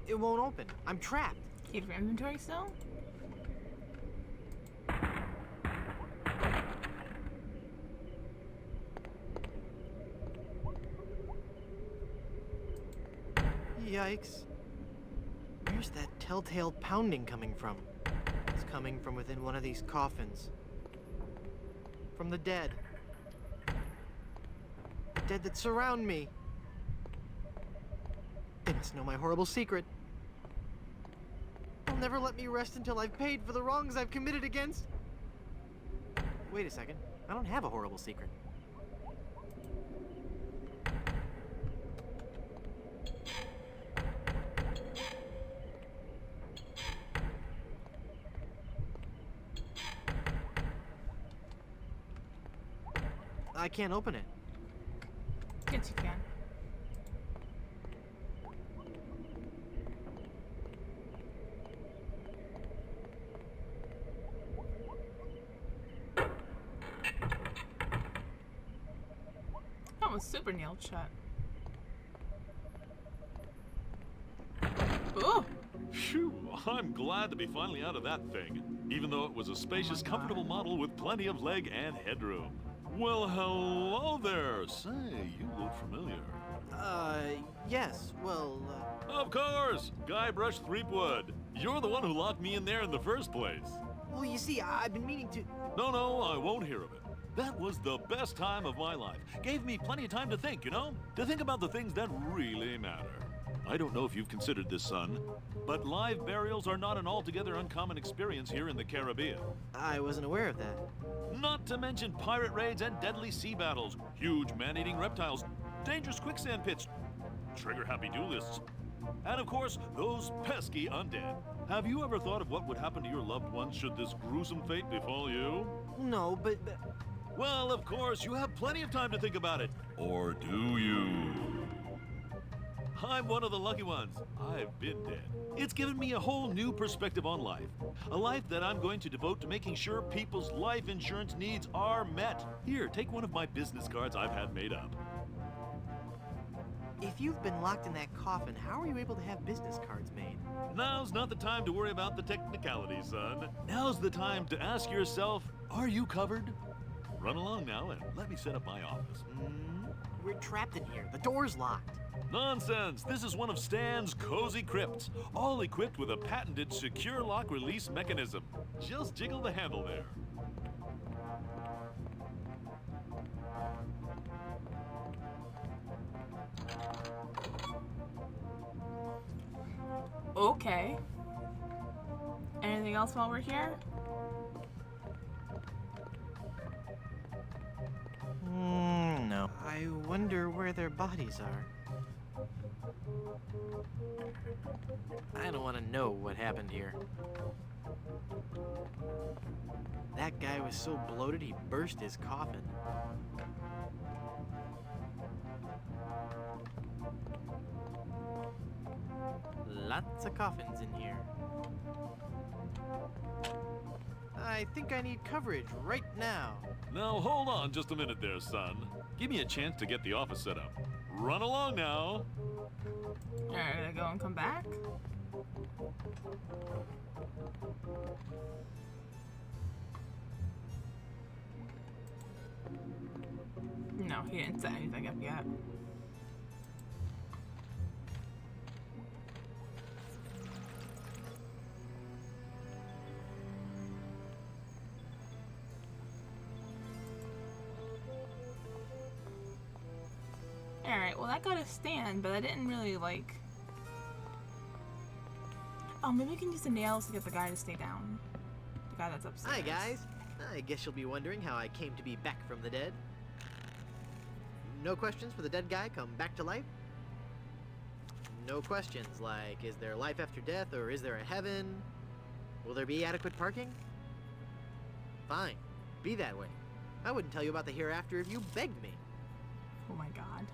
Speaker 2: It won't open. I'm trapped.
Speaker 1: Do you have your inventory still?
Speaker 2: Yikes. Where's that telltale pounding coming from? It's coming from within one of these coffins. From the dead. The dead that surround me. They must know my horrible secret. They'll never let me rest until I've paid for the wrongs I've committed against. Wait a second. I don't have a horrible secret. I can't open it.
Speaker 1: Yes, you can. That was super nailed shut. Ooh!
Speaker 9: Phew, I'm glad to be finally out of that thing, even though it was a spacious, comfortable model with plenty of leg and headroom. Well, hello there. Say, you look familiar.
Speaker 2: Yes, well,
Speaker 9: Of course! Guybrush Threepwood. You're the one who locked me in there in the first place.
Speaker 2: well, you see, I've been meaning to...
Speaker 9: No, I won't hear of it. That was the best time of my life. Gave me plenty of time to think, you know? To think about the things that really matter. I don't know if you've considered this, son, but live burials are not an altogether uncommon experience here in the Caribbean.
Speaker 2: I wasn't aware of that.
Speaker 9: Not to mention pirate raids and deadly sea battles, huge man-eating reptiles, dangerous quicksand pits, trigger-happy duelists, and of course, those pesky undead. Have you ever thought of what would happen to your loved ones should this gruesome fate befall you?
Speaker 2: No, but...
Speaker 9: Well, of course, you have plenty of time to think about it. Or do you? I'm one of the lucky ones. I've been dead. It's given me a whole new perspective on life. A life that I'm going to devote to making sure people's life insurance needs are met. Here, take one of my business cards I've had made up.
Speaker 2: If you've been locked in that coffin, how are you able to have business cards made?
Speaker 9: Now's not the time to worry about the technicalities, son. Now's the time to ask yourself, are you covered? Run along now and let me set up my office.
Speaker 2: We're trapped in here. The door's locked.
Speaker 9: Nonsense! This is one of Stan's cozy crypts, all equipped with a patented secure lock release mechanism. Just jiggle the handle there.
Speaker 1: Okay. Anything else while we're here?
Speaker 2: No. I wonder where their bodies are. I don't want to know what happened here. That guy was so bloated he burst his coffin. Lots of coffins in here. I think I need coverage right now.
Speaker 9: Now hold on just a minute there, son. Give me a chance to get the office set up. Run along now.
Speaker 1: Alright, gonna go and come back. No, he didn't set anything up yet. Alright, well that got a stand, but I didn't really like... Oh, maybe we can use the nails to get the guy to stay down. The guy that's upstairs.
Speaker 2: Hi, guys. I guess you'll be wondering how I came to be back from the dead. No questions for the dead guy come back to life? No questions like, is there life after death or is there a heaven? Will there be adequate parking? Fine, be that way. I wouldn't tell you about the hereafter if you begged me.
Speaker 1: Oh my god.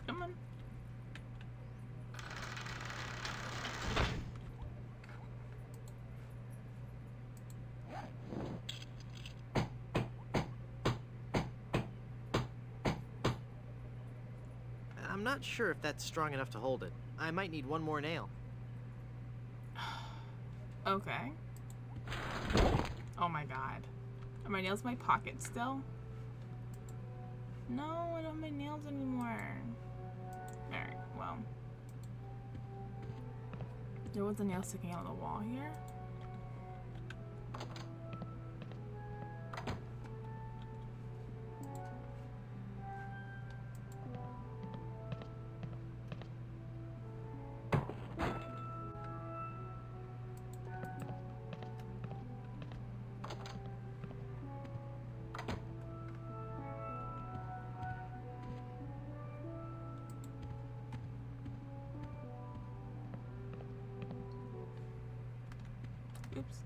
Speaker 1: Come on.
Speaker 2: I'm not sure if that's strong enough to hold it. I might need one more nail.
Speaker 1: Okay. Oh my god. Are my nails in my pocket still? No, I don't have my nails anymore. Alright, well. There was a nail sticking out of the wall here. Oops.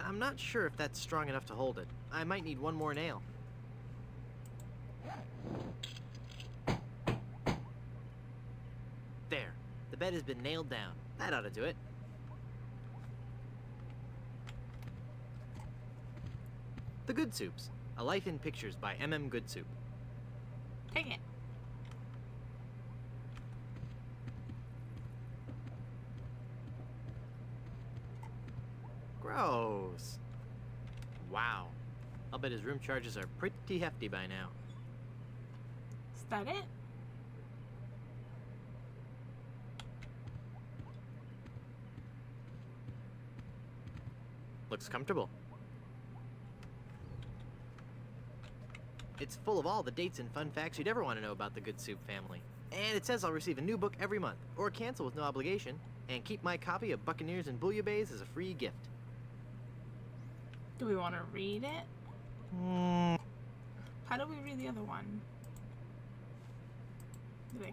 Speaker 2: I'm not sure if that's strong enough to hold it. I might need one more nail. There. The bed has been nailed down. That ought to do it. The Good Soups. A Life in Pictures by M.M. Goodsoup.
Speaker 1: Take it.
Speaker 2: Gross. Wow. I'll bet his room charges are pretty hefty by now.
Speaker 1: Is that it?
Speaker 2: Looks comfortable. It's full of all the dates and fun facts you'd ever want to know about the Goodsoup family. And it says I'll receive a new book every month, or cancel with no obligation, and keep my copy of Buccaneers and Bouillabaisse as a free gift.
Speaker 1: Do we want to read it? How do we read the other one? Did I...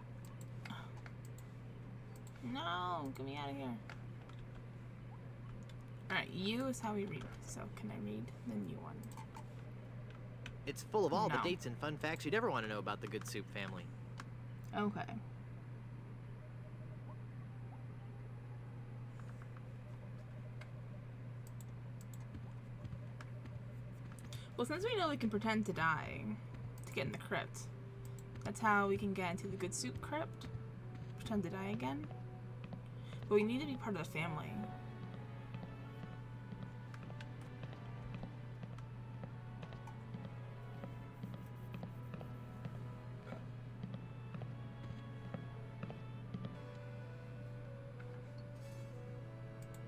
Speaker 1: No, get me out of here. Alright, U is how we read. So can I read the new one?
Speaker 2: It's full of all
Speaker 1: No.
Speaker 2: the dates and fun facts you'd ever want to know about the Goodsoup family.
Speaker 1: Okay. Well, since we know we can pretend to die to get in the crypt, that's how we can get into the Goodsoup crypt. Pretend to die again. But we need to be part of the family.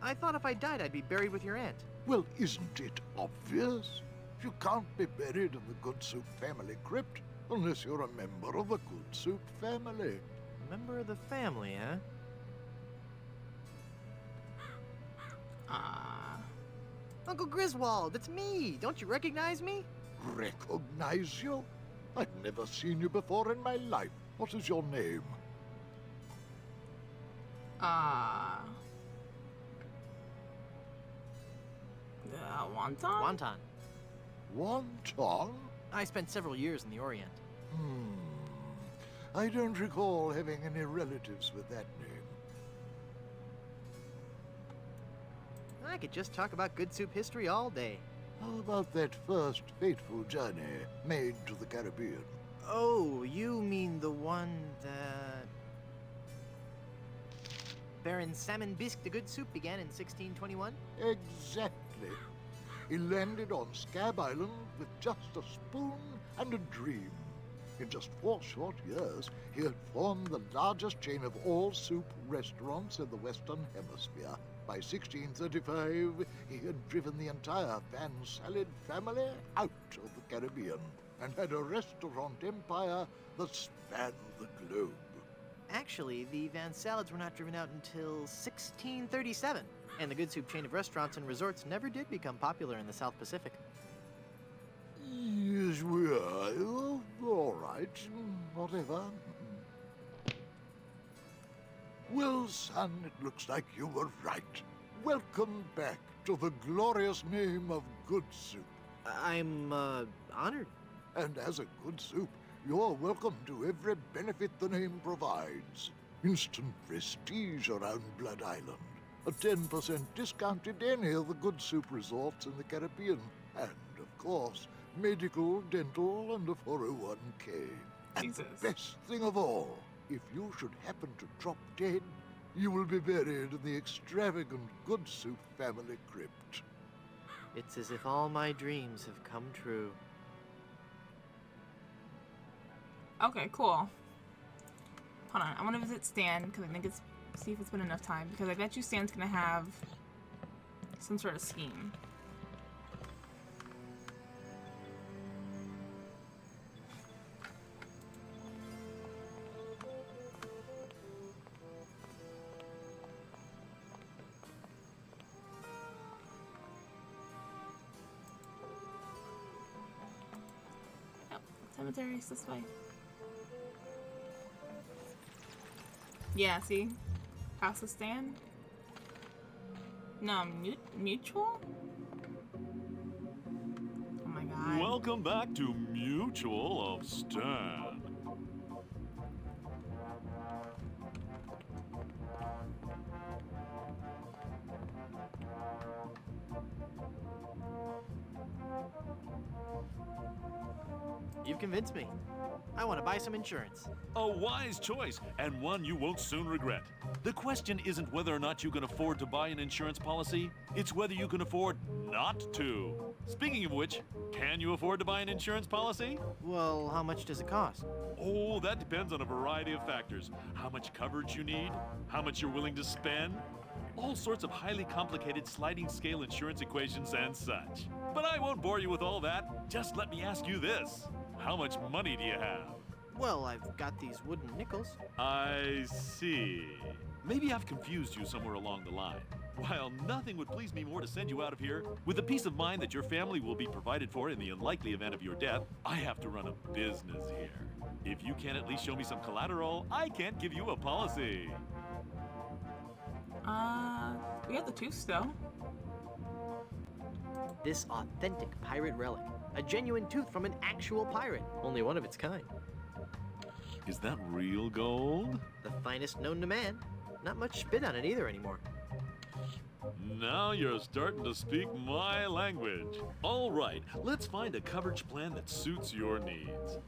Speaker 2: I thought if I died, I'd be buried with your aunt.
Speaker 5: Well, isn't it obvious? You can't be buried in the Goodsoup family crypt unless you're a member of the Goodsoup family.
Speaker 2: Member of the family, huh? Uncle Griswold, it's me! Don't you recognize me?
Speaker 5: Recognize you? I've never seen you before in my life. What is your name?
Speaker 1: Wonton?
Speaker 2: Wonton.
Speaker 5: Wonton?
Speaker 2: I spent several years in the Orient.
Speaker 5: I don't recall having any relatives with that name.
Speaker 2: I could just talk about Goodsoup history all day.
Speaker 5: How about that first fateful journey made to the Caribbean?
Speaker 2: Oh, you mean the one that... Baron Salmon Bisque de Good Soup began in 1621?
Speaker 5: Exactly. He landed on Scab Island with just a spoon and a dream. In just 4 short years, he had formed the largest chain of all soup restaurants in the Western Hemisphere. By 1635, he had driven the entire Van Salad family out of the Caribbean and had a restaurant empire that spanned the globe.
Speaker 2: Actually, the Van Salads were not driven out until 1637, and the Good Soup chain of restaurants and resorts never did become popular in the South Pacific.
Speaker 5: Yes, we are. Oh, all right. Whatever. Well, son, it looks like you were right. Welcome back to the glorious name of Good Soup.
Speaker 2: I'm, honored.
Speaker 5: And as a Good Soup, you're welcome to every benefit the name provides. Instant prestige around Blood Island. A 10% discount at any of the Good Soup resorts in the Caribbean. And, of course, medical, dental, and a 401k. And
Speaker 1: Jesus.
Speaker 5: the best thing of all, if you should happen to drop dead, you will be buried in the extravagant Good Soup family crypt.
Speaker 2: It's as if all my dreams have come true.
Speaker 1: Okay, cool. Hold on, I want to visit Stan because I think it's see if it's been enough time because I bet you Stan's gonna have some sort of scheme. Yep, cemetery's this way. Yeah, see? House of Stan? No, mutual? Oh my god.
Speaker 9: Welcome back to Mutual of Stan.
Speaker 2: You've convinced me. I want to buy some insurance.
Speaker 9: A wise choice, and one you won't soon regret. The question isn't whether or not you can afford to buy an insurance policy, it's whether you can afford not to. Speaking of which, can you afford to buy an insurance policy?
Speaker 2: Well, how much does it cost?
Speaker 9: Oh, that depends on a variety of factors. How much coverage you need, how much you're willing to spend, all sorts of highly complicated sliding scale insurance equations and such. But I won't bore you with all that. Just let me ask you this. How much money do you have?
Speaker 2: Well, I've got these wooden nickels.
Speaker 9: I see. Maybe I've confused you somewhere along the line. While nothing would please me more to send you out of here, with the peace of mind that your family will be provided for in the unlikely event of your death, I have to run a business here. If you can't at least show me some collateral, I can't give you a policy.
Speaker 1: We have the tooth still.
Speaker 2: This authentic pirate relic. A genuine tooth from an actual pirate. Only one of its kind.
Speaker 9: Is that real gold?
Speaker 2: The finest known to man. Not much spit on it either anymore.
Speaker 9: Now you're starting to speak my language. All right, let's find a coverage plan that suits your needs.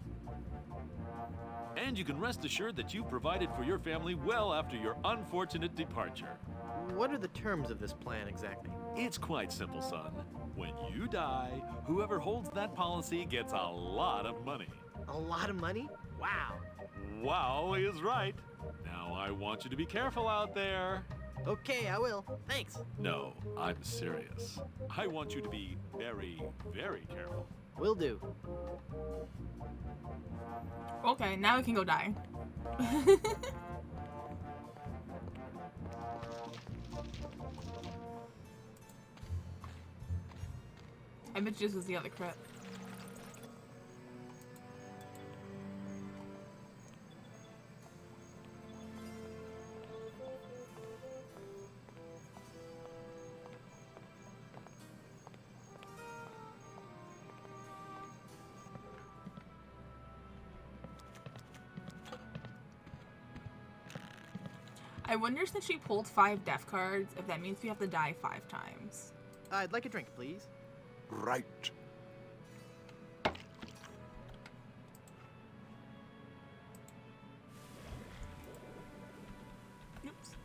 Speaker 9: And you can rest assured that you've provided for your family well after your unfortunate departure.
Speaker 2: What are the terms of this plan exactly?
Speaker 9: It's quite simple, son. When you die, whoever holds that policy gets a lot of money.
Speaker 2: A lot of money? Wow.
Speaker 9: Wow is right. Now I want you to be careful out there.
Speaker 2: Okay, I will. Thanks.
Speaker 9: No, I'm serious. I want you to be very, very careful.
Speaker 2: Will do.
Speaker 1: Okay, now we can go die. I bet this was the other crypt. I wonder since she pulled 5 death cards, if that means we have to die 5 times.
Speaker 2: I'd like a drink, please.
Speaker 5: Right.
Speaker 1: Oops.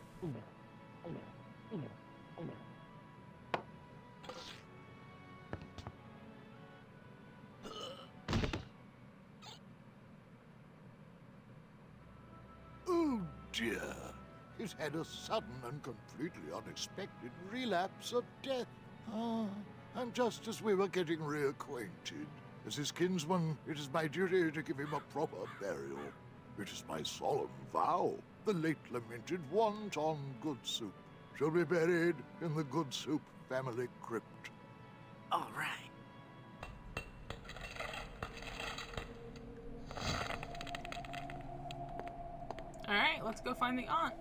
Speaker 5: dear. He's had a sudden and completely unexpected relapse of death. Ah, and just as we were getting reacquainted, as his kinsman, it is my duty to give him a proper burial. It is my solemn vow. The late lamented Wonton Goodsoup shall be buried in the Goodsoup family crypt.
Speaker 2: All right.
Speaker 1: All right, let's go find the aunt.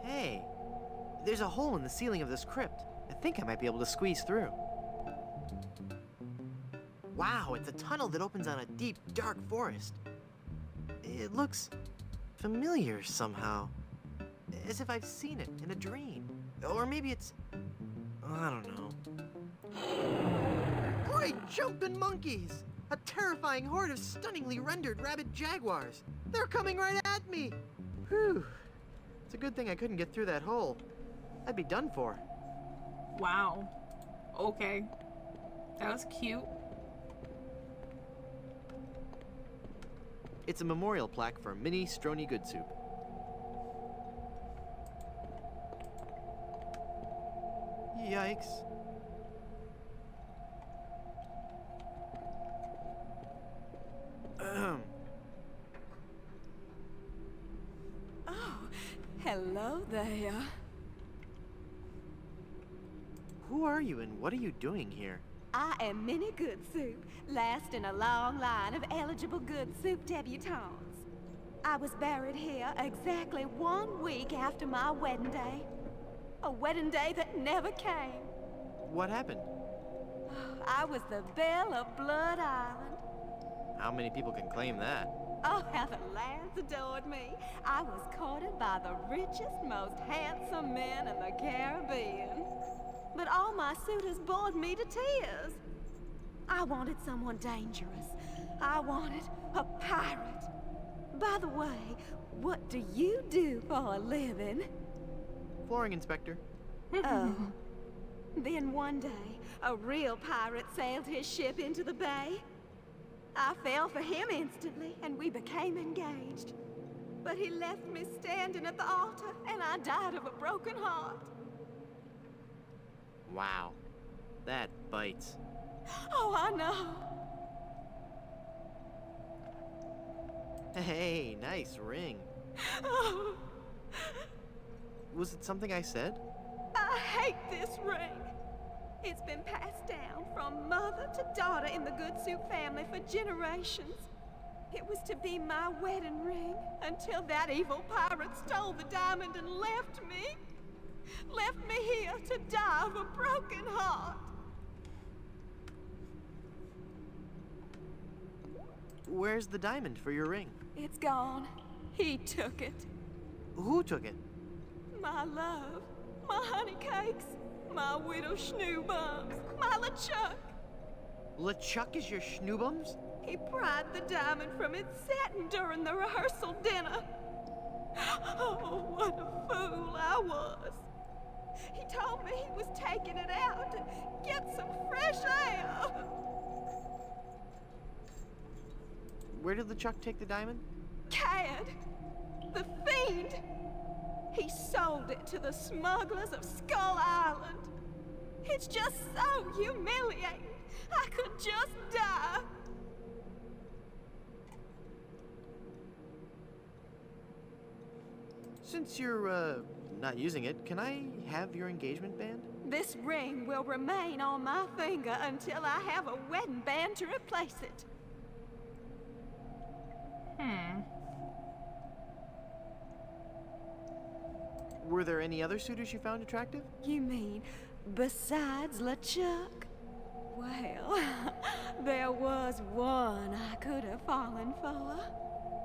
Speaker 2: Hey, there's a hole in the ceiling of this crypt. I think I might be able to squeeze through. Wow, it's a tunnel that opens on a deep, dark forest. It looks familiar somehow. As if I've seen it in a dream. Or maybe it's... I don't know. Great jumping monkeys! A terrifying horde of stunningly rendered rabid jaguars. They're coming right at me! Whew. It's a good thing I couldn't get through that hole. I'd be done for.
Speaker 1: Wow. Okay. That was cute.
Speaker 2: It's a memorial plaque for Minnie Strony Goodsoup. Yikes.
Speaker 10: Oh, hello there.
Speaker 2: Who are you and what are you doing here?
Speaker 10: I am Minnie Goodsoup, last in a long line of eligible Goodsoup debutantes. I was buried here exactly 1 week after my wedding day. A wedding day that never came.
Speaker 2: What happened?
Speaker 10: I was the belle of Blood Island.
Speaker 2: How many people can claim that?
Speaker 10: Oh, how the lads adored me. I was courted by the richest, most handsome men in the Caribbean. But all my suitors bored me to tears. I wanted someone dangerous. I wanted a pirate. By the way, what do you do for a living?
Speaker 2: Flooring inspector.
Speaker 10: Oh. Then one day, a real pirate sailed his ship into the bay. I fell for him instantly, and we became engaged. But he left me standing at the altar, and I died of a broken heart.
Speaker 2: Wow. That bites.
Speaker 10: Oh, I know.
Speaker 2: Hey, nice ring.
Speaker 10: Oh,
Speaker 2: Was it something I said?
Speaker 10: I hate this ring. It's been passed down from mother to daughter in the Goodsoup family for generations. It was to be my wedding ring until that evil pirate stole the diamond and left me. Left me here to die of a broken heart.
Speaker 2: Where's the diamond for your ring?
Speaker 10: It's gone. He took it.
Speaker 2: Who took it?
Speaker 10: My love, my honey cakes, my widow schnoobums, my LeChuck.
Speaker 2: LeChuck is your schnoobums?
Speaker 10: He pried the diamond from its satin during the rehearsal dinner. Oh, what a fool I was. He told me he was taking it out to get some fresh air.
Speaker 2: Where did LeChuck take the diamond?
Speaker 10: Cad, the fiend. He sold it to the smugglers of Skull Island. It's just so humiliating. I could just die.
Speaker 2: Since you're, not using it, can I have your engagement band?
Speaker 10: This ring will remain on my finger until I have a wedding band to replace it.
Speaker 2: Were there any other suitors you found attractive?
Speaker 10: You mean besides LeChuck? Well, there was one I could have fallen for.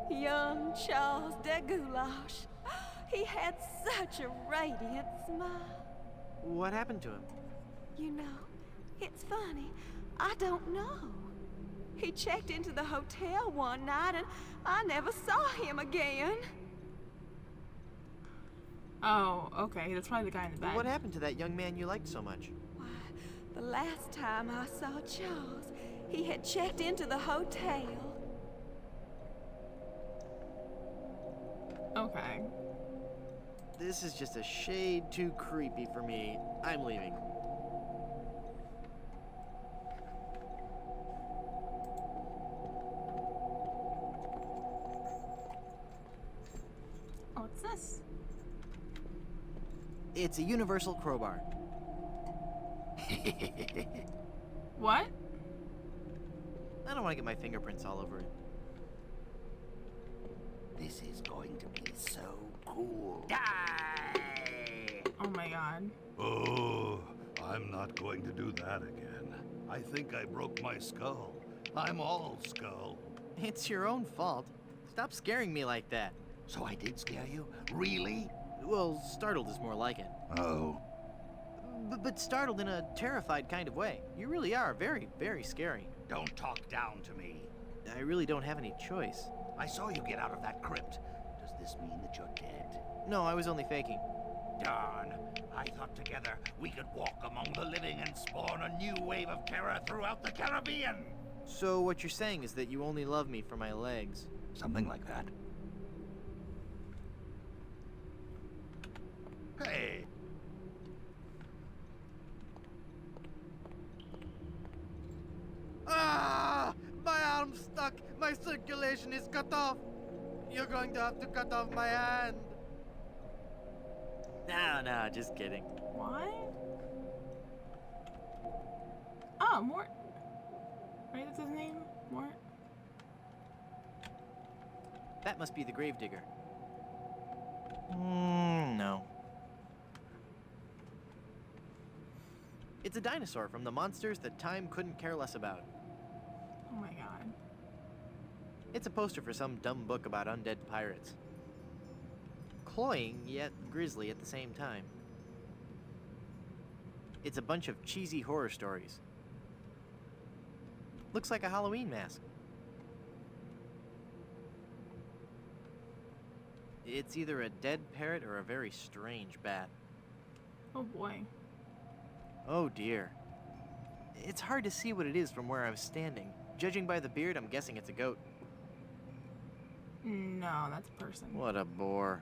Speaker 10: Young Charles de Goulash. He had such a radiant smile.
Speaker 2: What happened to him?
Speaker 10: You know, it's funny. I don't know. He checked into the hotel one night and I never saw him again.
Speaker 1: Oh, okay. That's probably the guy in the back.
Speaker 2: What happened to that young man you liked so much?
Speaker 10: Why, the last time I saw Charles, he had checked into the hotel.
Speaker 1: Okay.
Speaker 2: This is just a shade too creepy for me. I'm leaving.
Speaker 1: Oh, what's this?
Speaker 2: It's a universal crowbar.
Speaker 1: What?
Speaker 2: I don't want to get my fingerprints all over it.
Speaker 8: This is going to be so cool.
Speaker 1: Oh my god.
Speaker 7: Oh, I'm not going to do that again. I think I broke my skull. I'm all skull.
Speaker 2: It's your own fault. Stop scaring me like that.
Speaker 8: So I did scare you? Really?
Speaker 2: Well, startled is more like it.
Speaker 8: Oh.
Speaker 2: But startled in a terrified kind of way. You really are very, very scary.
Speaker 8: Don't talk down to me.
Speaker 2: I really don't have any choice.
Speaker 8: I saw you get out of that crypt. Does this mean that you're dead?
Speaker 2: No, I was only faking.
Speaker 8: Darn. I thought together we could walk among the living and spawn a new wave of terror throughout the Caribbean.
Speaker 2: So what you're saying is that you only love me for my legs.
Speaker 8: Something like that. Hey.
Speaker 2: Ah! My arm's stuck! My circulation is cut off! You're going to have to cut off my hand! No, just kidding.
Speaker 1: What? Oh, Mort. Right, that's his name? Mort?
Speaker 2: That must be the gravedigger. No. It's a dinosaur from the monsters that time couldn't care less about.
Speaker 1: Oh my god.
Speaker 2: It's a poster for some dumb book about undead pirates. Cloying, yet grisly at the same time. It's a bunch of cheesy horror stories. Looks like a Halloween mask. It's either a dead parrot or a very strange bat.
Speaker 1: Oh boy.
Speaker 2: Oh dear. It's hard to see what it is from where I was standing. Judging by the beard, I'm guessing it's a goat.
Speaker 1: No, that's a person.
Speaker 2: What a bore.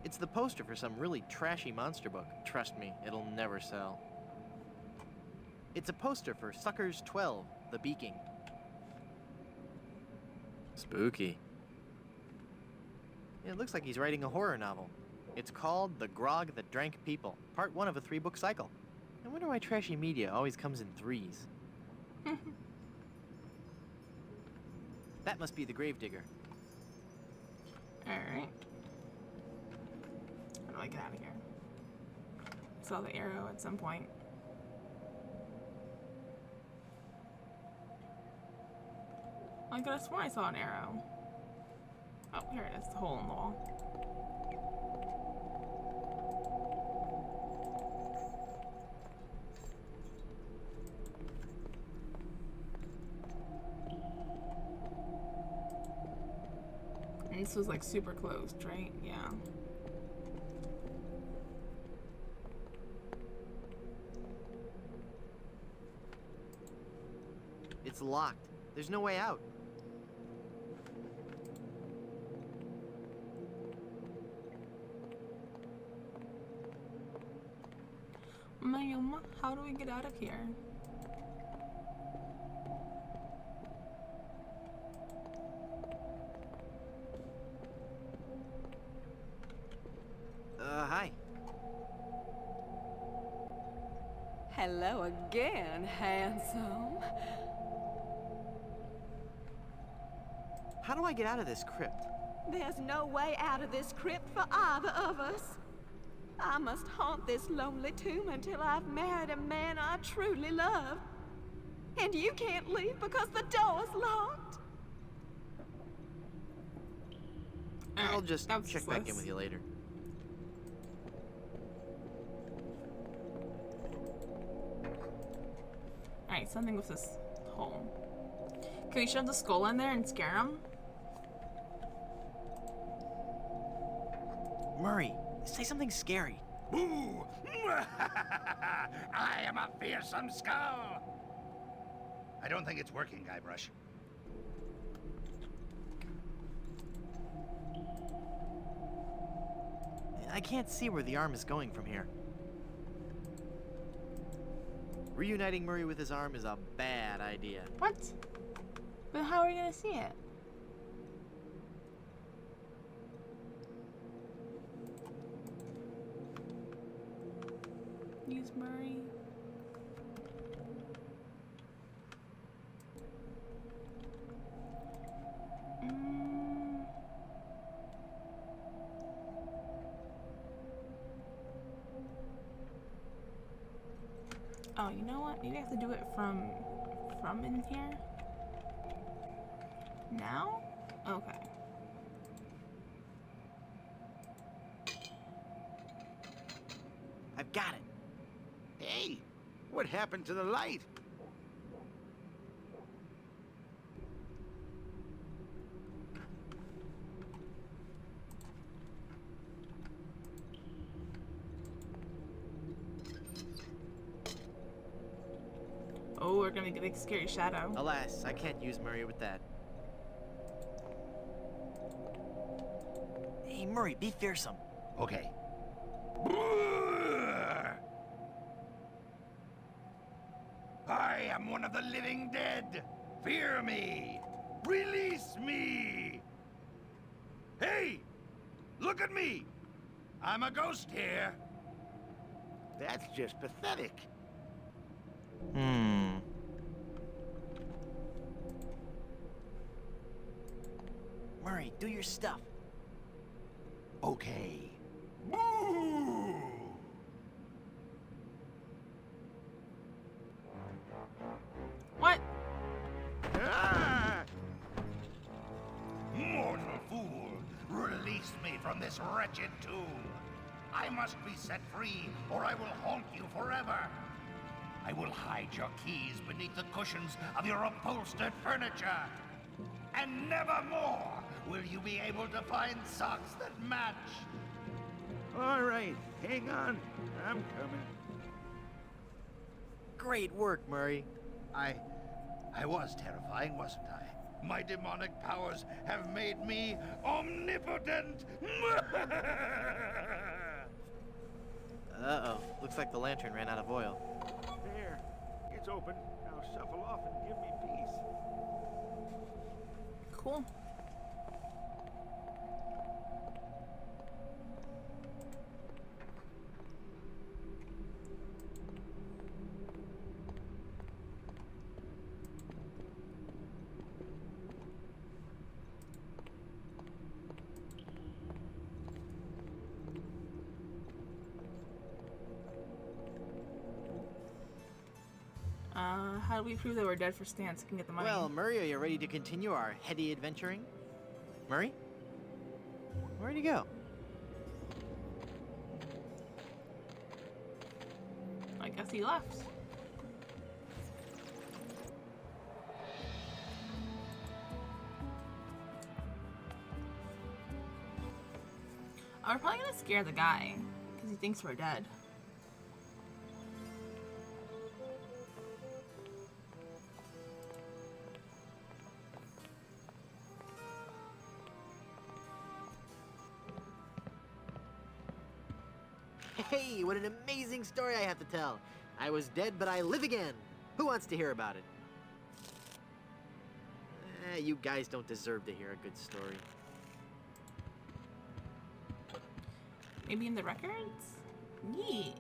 Speaker 2: It's the poster for some really trashy monster book. Trust me, it'll never sell. It's a poster for Suckers 12, The Beaking. Spooky. It looks like he's writing a horror novel. It's called The Grog That Drank People, part 1 of a 3-book cycle. I wonder why trashy media always comes in threes. That must be the gravedigger.
Speaker 1: Alright. How do I get out of here? I saw the arrow at some point. I could have sworn I saw an arrow. Oh, here it is, the hole in the wall. And this was like super closed, right? Yeah.
Speaker 2: It's locked. There's no way out.
Speaker 1: Mayuma, how do we get out of here?
Speaker 2: Hi.
Speaker 10: Hello again, handsome.
Speaker 2: How do I get out of this crypt?
Speaker 10: There's no way out of this crypt for either of us. I must haunt this lonely tomb until I've married a man I truly love. And you can't leave because the door's locked.
Speaker 2: I'll just
Speaker 1: that was
Speaker 2: check back in
Speaker 1: useless.
Speaker 2: with you later.
Speaker 1: Alright, something with this hole. Can we shove the skull in there and scare him?
Speaker 2: Murray, say something scary.
Speaker 8: Boo! I am a fearsome skull.
Speaker 7: I don't think it's working, Guybrush.
Speaker 2: I can't see where the arm is going from here. Reuniting Murray with his arm is a bad idea.
Speaker 1: What? But how are we gonna see it? Use Murray. Oh, you know what? Maybe I have to do it from in here. Now? Okay.
Speaker 2: I've got it.
Speaker 8: Hey, what happened to the light?
Speaker 1: Oh, we're gonna get a scary shadow.
Speaker 2: Alas, I can't use Murray with that. Hey, Murray, be fearsome.
Speaker 7: Okay. I am one of the living dead. Fear me. Release me. Hey, look at me. I'm a ghost here.
Speaker 8: That's just pathetic.
Speaker 2: Murray, do your stuff.
Speaker 7: Okay. Boo!
Speaker 1: What?
Speaker 8: Ah!
Speaker 7: Mortal fool, release me from this wretched tomb. I must be set free, or I will haunt you forever. I will hide your keys beneath the cushions of your upholstered furniture. And never more will you be able to find socks that match.
Speaker 8: All right, hang on. I'm coming.
Speaker 2: Great work, Murray.
Speaker 7: I was terrifying, wasn't I? My demonic powers have made me omnipotent.
Speaker 2: Uh-oh. Looks like the lantern ran out of oil.
Speaker 8: There, it's open. Now shuffle off and give me peace.
Speaker 1: Cool. How do we prove that we're dead for Stan so we can get the money?
Speaker 2: Well, Murray, are you ready to continue our heady adventuring? Murray? Where'd he go?
Speaker 1: I guess he left. We're probably gonna scare the guy because he thinks we're dead.
Speaker 2: Hey, what an amazing story I have to tell. I was dead, but I live again. Who wants to hear about it? You guys don't deserve to hear a good story.
Speaker 1: Maybe in the records? Neat.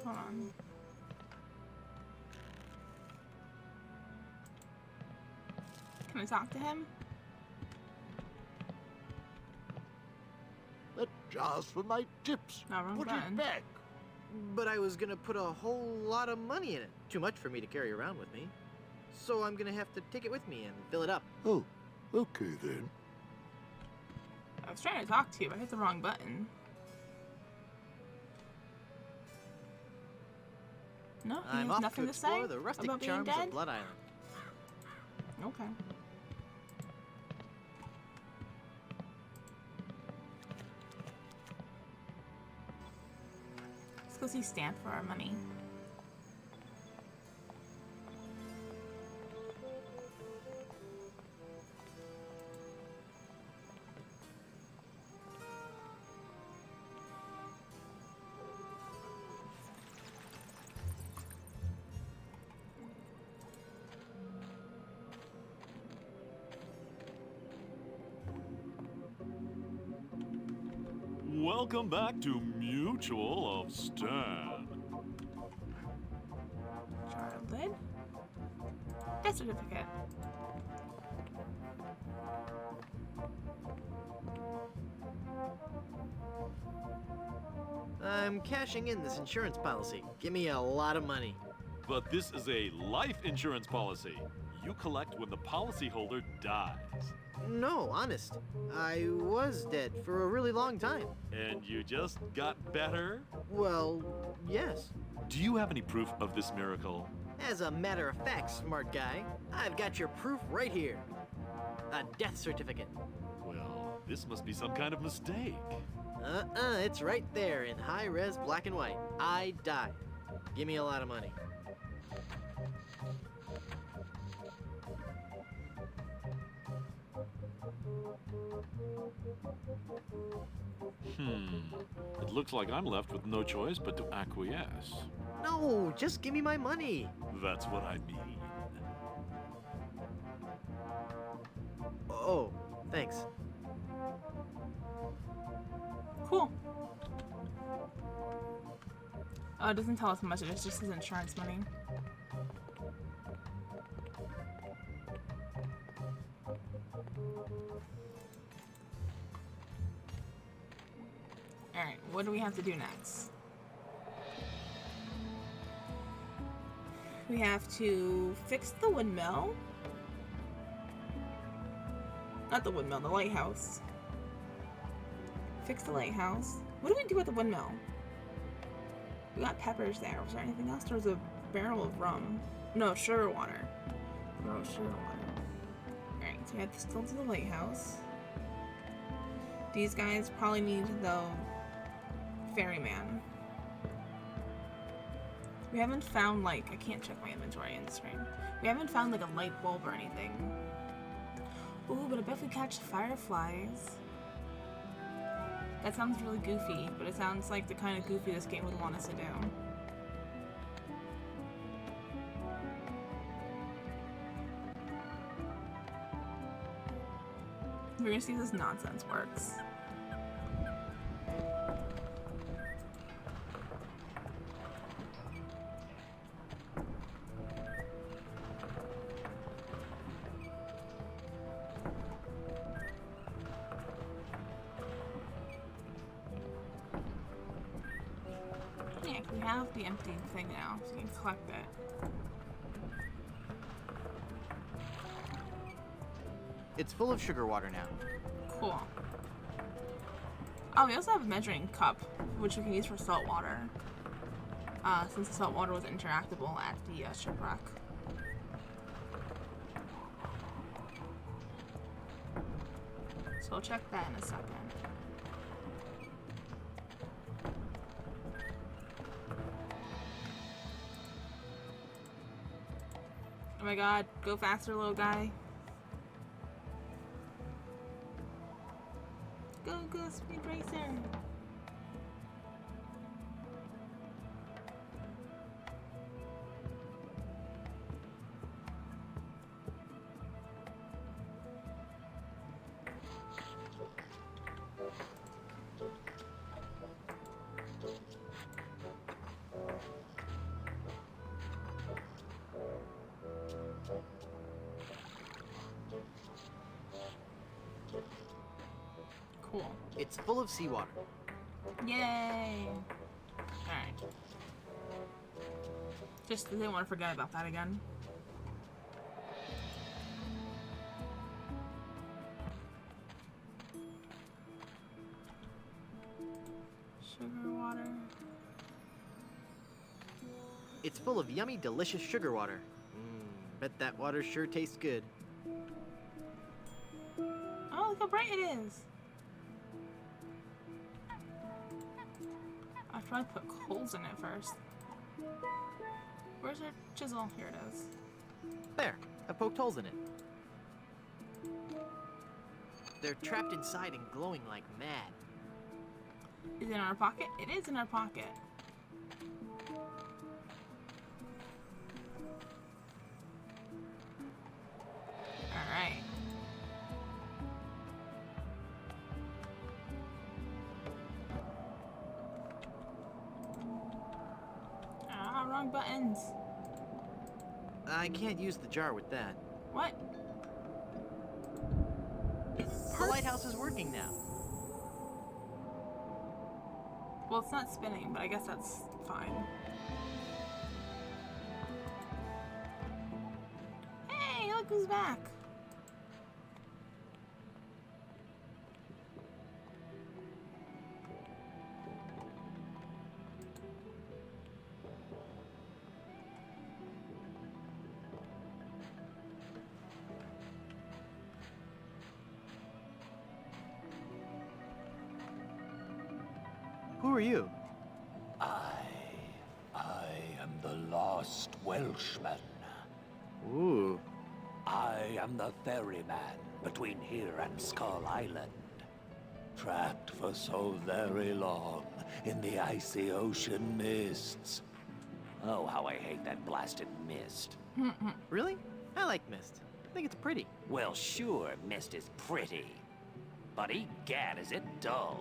Speaker 1: Hold on. Can I talk to him?
Speaker 5: That jar's for my tips.
Speaker 1: No, wrong
Speaker 5: Put
Speaker 1: button.
Speaker 5: it back.
Speaker 2: But I was gonna put a whole lot of money in it. Too much for me to carry around with me. So I'm gonna have to take it with me and fill it up.
Speaker 5: Oh, okay then.
Speaker 1: I was trying to talk to you, but I hit the wrong button. No, he
Speaker 2: I'm
Speaker 1: has
Speaker 2: off to
Speaker 1: nothing to say
Speaker 2: explore the rustic
Speaker 1: about being
Speaker 2: charms
Speaker 1: dead.
Speaker 2: of Blood Island.
Speaker 1: Okay. Let's go see Stan for our money.
Speaker 9: Welcome back to Mutual of Stan.
Speaker 1: Jar lid. Death certificate.
Speaker 2: I'm cashing in this insurance policy. Give me a lot of money.
Speaker 9: But this is a life insurance policy. You collect when the policyholder dies.
Speaker 2: No, honest. I was dead for a really long time.
Speaker 9: And you just got better?
Speaker 2: Well, yes.
Speaker 9: Do you have any proof of this miracle?
Speaker 2: As a matter of fact, smart guy, I've got your proof right here. A death certificate.
Speaker 9: Well, this must be some kind of mistake.
Speaker 2: It's right there in high-res black and white. I died. Give me a lot of money.
Speaker 9: It looks like I'm left with no choice but to acquiesce.
Speaker 2: No, just give me my money.
Speaker 9: That's what I mean.
Speaker 2: Oh, thanks.
Speaker 1: Cool. Oh, it doesn't tell us how much it is, just his insurance money. Alright, what do we have to do next? We have to fix the windmill. Not the windmill, the lighthouse. Fix the lighthouse. What do we do with the windmill? We got peppers there. Was there anything else? There was a barrel of rum. No, sugar water. No, sugar water. Alright, so we have to still do the lighthouse. These guys probably need the ferryman. We haven't found, like, I can't check my inventory in the screen. We haven't found, like, a light bulb or anything. Ooh, but I bet if we catch fireflies. That sounds really goofy, but it sounds like the kind of goofy this game would want us to do. We're gonna see if this nonsense works. Yeah, we have the empty thing now, so we can collect it.
Speaker 2: It's full of sugar water now.
Speaker 1: Cool. Oh, we also have a measuring cup, which we can use for salt water. Since the salt water was interactable at the shipwreck. So we'll check that in a second. Oh my god, go faster, little guy. Go, go, Speed Racer! Cool.
Speaker 2: It's full of seawater.
Speaker 1: Yay! Alright. Just didn't want to forget about that again. Sugar water.
Speaker 2: It's full of yummy, delicious sugar water. Bet that water sure tastes good.
Speaker 1: Oh, look how bright it is. I should probably put coals in it first. Where's our chisel? Here it is.
Speaker 2: There, I poked holes in it. They're trapped inside and glowing like mad.
Speaker 1: Is it in our pocket? It is in our pocket. Alright. Ah, wrong buttons.
Speaker 2: I can't use the jar with that.
Speaker 1: What?
Speaker 2: The lighthouse is working now.
Speaker 1: Well, it's not spinning, but I guess that's fine. Hey, look who's back.
Speaker 2: Who are you?
Speaker 7: I am the lost Welshman.
Speaker 2: Ooh.
Speaker 7: I am the ferryman between here and Skull Island. Trapped for so very long in the icy ocean mists. Oh, how I hate that blasted mist.
Speaker 2: Really? I like mist. I think it's pretty.
Speaker 7: Well, sure, mist is pretty. But egad, is it dull.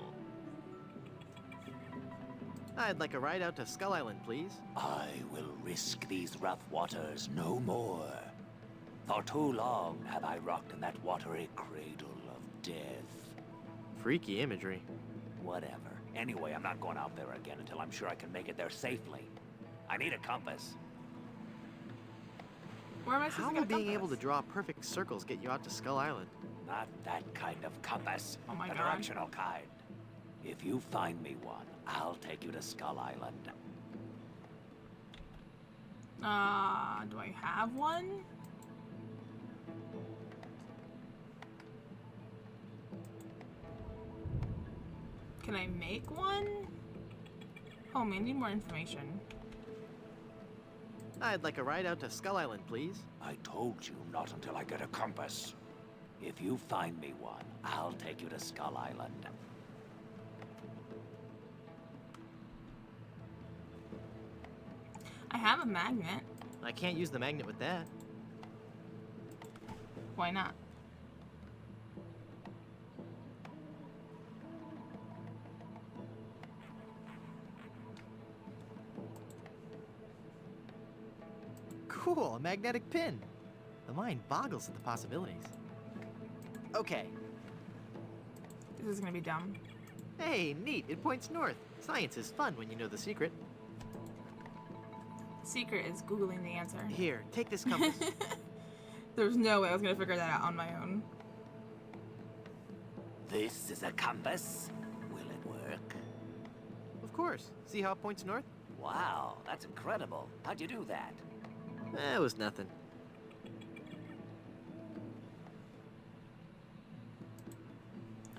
Speaker 2: I'd like a ride out to Skull Island, please.
Speaker 7: I will risk these rough waters no more. For too long have I rocked in that watery cradle of death.
Speaker 2: Freaky imagery.
Speaker 7: Whatever. Anyway, I'm not going out there again until I'm sure I can make it there safely. I need a compass.
Speaker 1: Where am I supposed
Speaker 2: How
Speaker 1: to
Speaker 2: will
Speaker 1: get a
Speaker 2: being able to
Speaker 1: compass?
Speaker 2: draw perfect circles get you out to Skull Island?
Speaker 7: Not that kind of compass.
Speaker 1: Oh my
Speaker 7: the
Speaker 1: God.
Speaker 7: directional kind. If you find me one, I'll take you to Skull Island.
Speaker 1: Do I have one? Can I make one? Oh man, I need more information.
Speaker 2: I'd like a ride out to Skull Island, please.
Speaker 7: I told you not until I get a compass. If you find me one, I'll take you to Skull Island.
Speaker 1: I have a magnet.
Speaker 2: I can't use the magnet with that.
Speaker 1: Why not?
Speaker 2: Cool, a magnetic pin. The mind boggles at the possibilities. Okay.
Speaker 1: This is gonna be dumb.
Speaker 2: Hey, neat. It points north. Science is fun when you know the secret.
Speaker 1: Secret is Googling the answer.
Speaker 2: Here, take this compass.
Speaker 1: There's no way I was gonna figure that out on my own.
Speaker 7: This is a compass. Will it work?
Speaker 2: Of course. See how it points north?
Speaker 7: Wow, that's incredible. How'd you do that?
Speaker 2: It was nothing.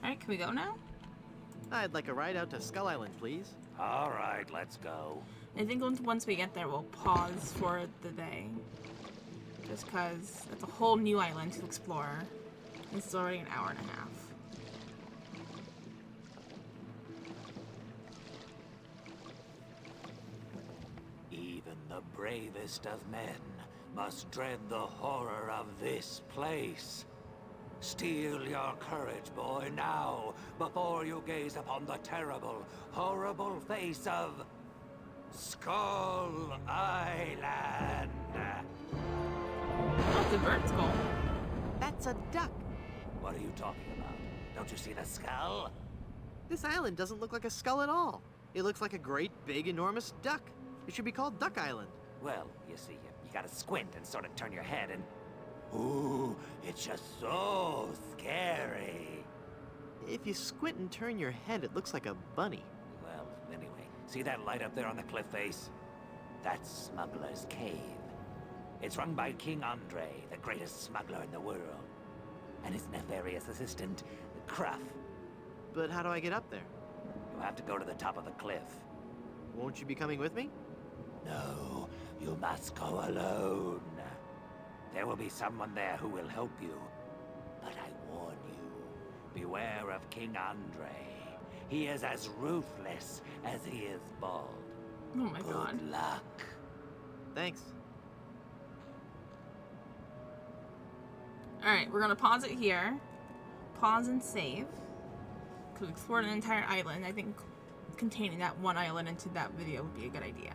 Speaker 1: Alright, can we go now?
Speaker 2: I'd like a ride out to Skull Island, please.
Speaker 7: All right, let's go.
Speaker 1: I think once we get there, we'll pause for the day. Just because it's a whole new island to explore. It's already an hour and a half.
Speaker 7: Even the bravest of men must dread the horror of this place. Steel your courage, boy, now, before you gaze upon the terrible, horrible face of Skull Island.
Speaker 1: Oh, it's a bird skull.
Speaker 2: That's a duck.
Speaker 7: What are you talking about? Don't you see the skull?
Speaker 2: This island doesn't look like a skull at all. It looks like a great, big, enormous duck. It should be called Duck Island.
Speaker 7: Well, you see, you gotta squint and sort of turn your head and... Ooh, it's just so scary.
Speaker 2: If you squint and turn your head, it looks like a bunny.
Speaker 7: Well, anyway, see that light up there on the cliff face?
Speaker 11: That's Smuggler's Cave. It's run by King Andre, the greatest smuggler in the world, and his nefarious assistant, Cruff.
Speaker 2: But how do I get up there?
Speaker 11: You have to go to the top of the cliff.
Speaker 2: Won't you be coming with me?
Speaker 11: No, you must go alone. There will be someone there who will help you. But I warn you, beware of King Andre. He is as ruthless as he is bald.
Speaker 1: Oh my god.
Speaker 11: Good luck.
Speaker 2: Thanks.
Speaker 1: Alright, we're gonna pause it here. Pause and save. Because we explored an entire island. I think containing that one island into that video would be a good idea.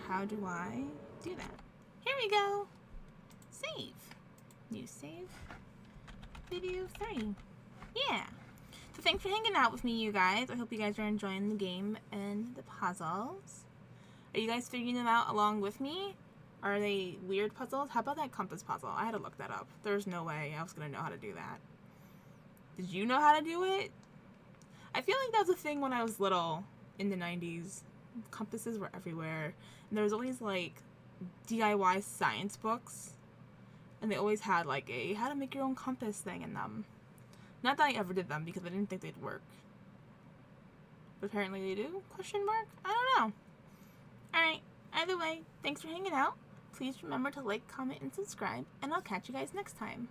Speaker 1: How do I do that? Here we go! Save. New save. Video 3. Yeah. So thanks for hanging out with me, you guys. I hope you guys are enjoying the game and the puzzles. Are you guys figuring them out along with me? Are they weird puzzles? How about that compass puzzle? I had to look that up. There's no way I was going to know how to do that. Did you know how to do it? I feel like that was a thing when I was little in the 90s. Compasses were everywhere. And there was always like DIY science books. And they always had like a how to make your own compass thing in them. Not that I ever did them because I didn't think they'd work. But apparently they do? Question mark? I don't know. Alright, either way, thanks for hanging out. Please remember to like, comment, and subscribe, and I'll catch you guys next time.